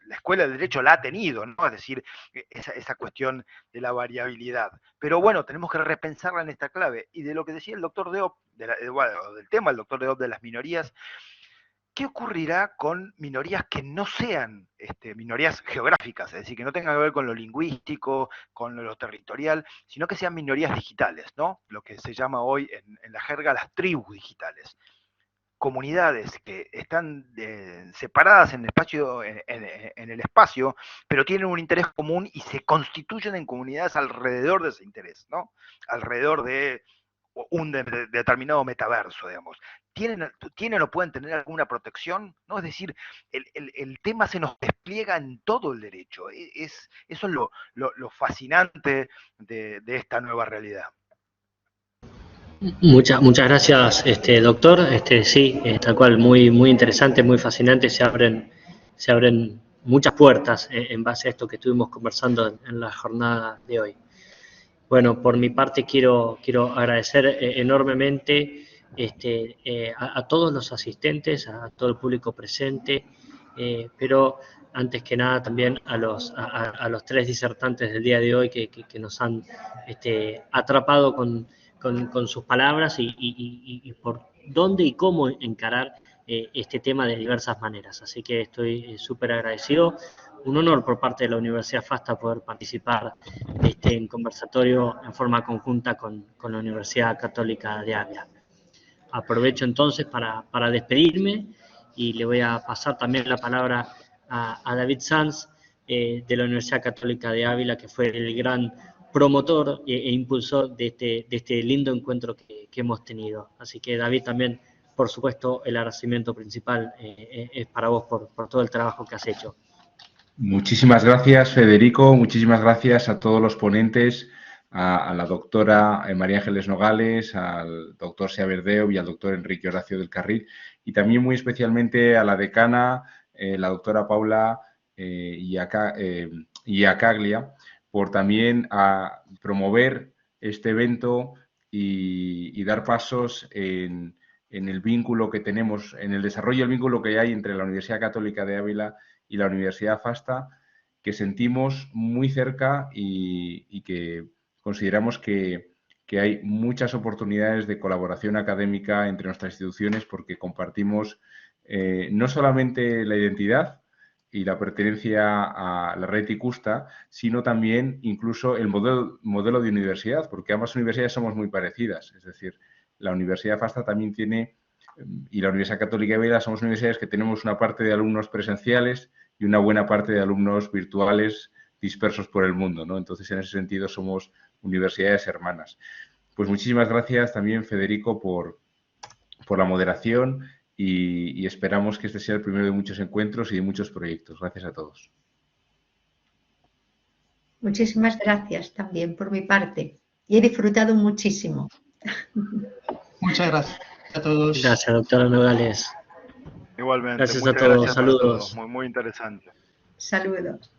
la Escuela de Derecho la ha tenido, ¿no? Es decir, esa cuestión de la variabilidad. Pero bueno, tenemos que repensarla en esta clave. Y de lo que decía el doctor Diop, del tema del doctor Diop de las minorías, ¿qué ocurrirá con minorías que no sean minorías geográficas? Es decir, que no tengan que ver con lo lingüístico, con lo territorial, sino que sean minorías digitales, ¿no? Lo que se llama hoy en la jerga las tribus digitales. Comunidades que están separadas en el espacio, pero tienen un interés común y se constituyen en comunidades alrededor de ese interés, ¿no? Alrededor de un determinado metaverso, digamos. ¿Tienen o pueden tener alguna protección? ¿No? Es decir, el tema se nos despliega en todo el derecho. Eso es lo fascinante de esta nueva realidad. Muchas gracias, doctor. Sí, tal cual, muy interesante, muy fascinante. Se abren muchas puertas en base a esto que estuvimos conversando en la jornada de hoy. Bueno, por mi parte quiero agradecer enormemente a todos los asistentes, a todo el público presente, pero antes que nada también a los 3 disertantes del día de hoy que nos han atrapado con sus palabras y por dónde y cómo encarar este tema de diversas maneras. Así que estoy súper agradecido. Un honor por parte de la Universidad FASTA poder participar en conversatorio en forma conjunta con la Universidad Católica de Ávila. Aprovecho entonces para despedirme y le voy a pasar también la palabra a David Sanz de la Universidad Católica de Ávila, que fue el gran promotor e impulsor de este lindo encuentro que hemos tenido. Así que David, también, por supuesto, el agradecimiento principal es para vos por todo el trabajo que has hecho. Muchísimas gracias, Federico. Muchísimas gracias a todos los ponentes, a la doctora María Ángeles Nogales, al doctor Xavier Deo y al doctor Enrique Horacio del Carril, y también muy especialmente a la decana, la doctora Paula y a Caglia, por también a promover este evento y dar pasos en el vínculo que tenemos, en el desarrollo del vínculo que hay entre la Universidad Católica de Ávila y la Universidad FASTA, que sentimos muy cerca y que consideramos que hay muchas oportunidades de colaboración académica entre nuestras instituciones, porque compartimos no solamente la identidad y la pertenencia a la red ICUSTA, sino también incluso el modelo de universidad, porque ambas universidades somos muy parecidas. Es decir, la Universidad FASTA también tiene, y la Universidad Católica de Ávila, somos universidades que tenemos una parte de alumnos presenciales y una buena parte de alumnos virtuales dispersos por el mundo, ¿no? Entonces, en ese sentido, somos universidades hermanas. Pues muchísimas gracias también, Federico, por la moderación y esperamos que este sea el primero de muchos encuentros y de muchos proyectos. Gracias a todos. Muchísimas gracias también por mi parte. Y he disfrutado muchísimo. Muchas gracias a todos. Gracias, doctora Nogales. Igualmente. Gracias muchas a todos. Gracias saludos. A todos. Muy interesante. Saludos.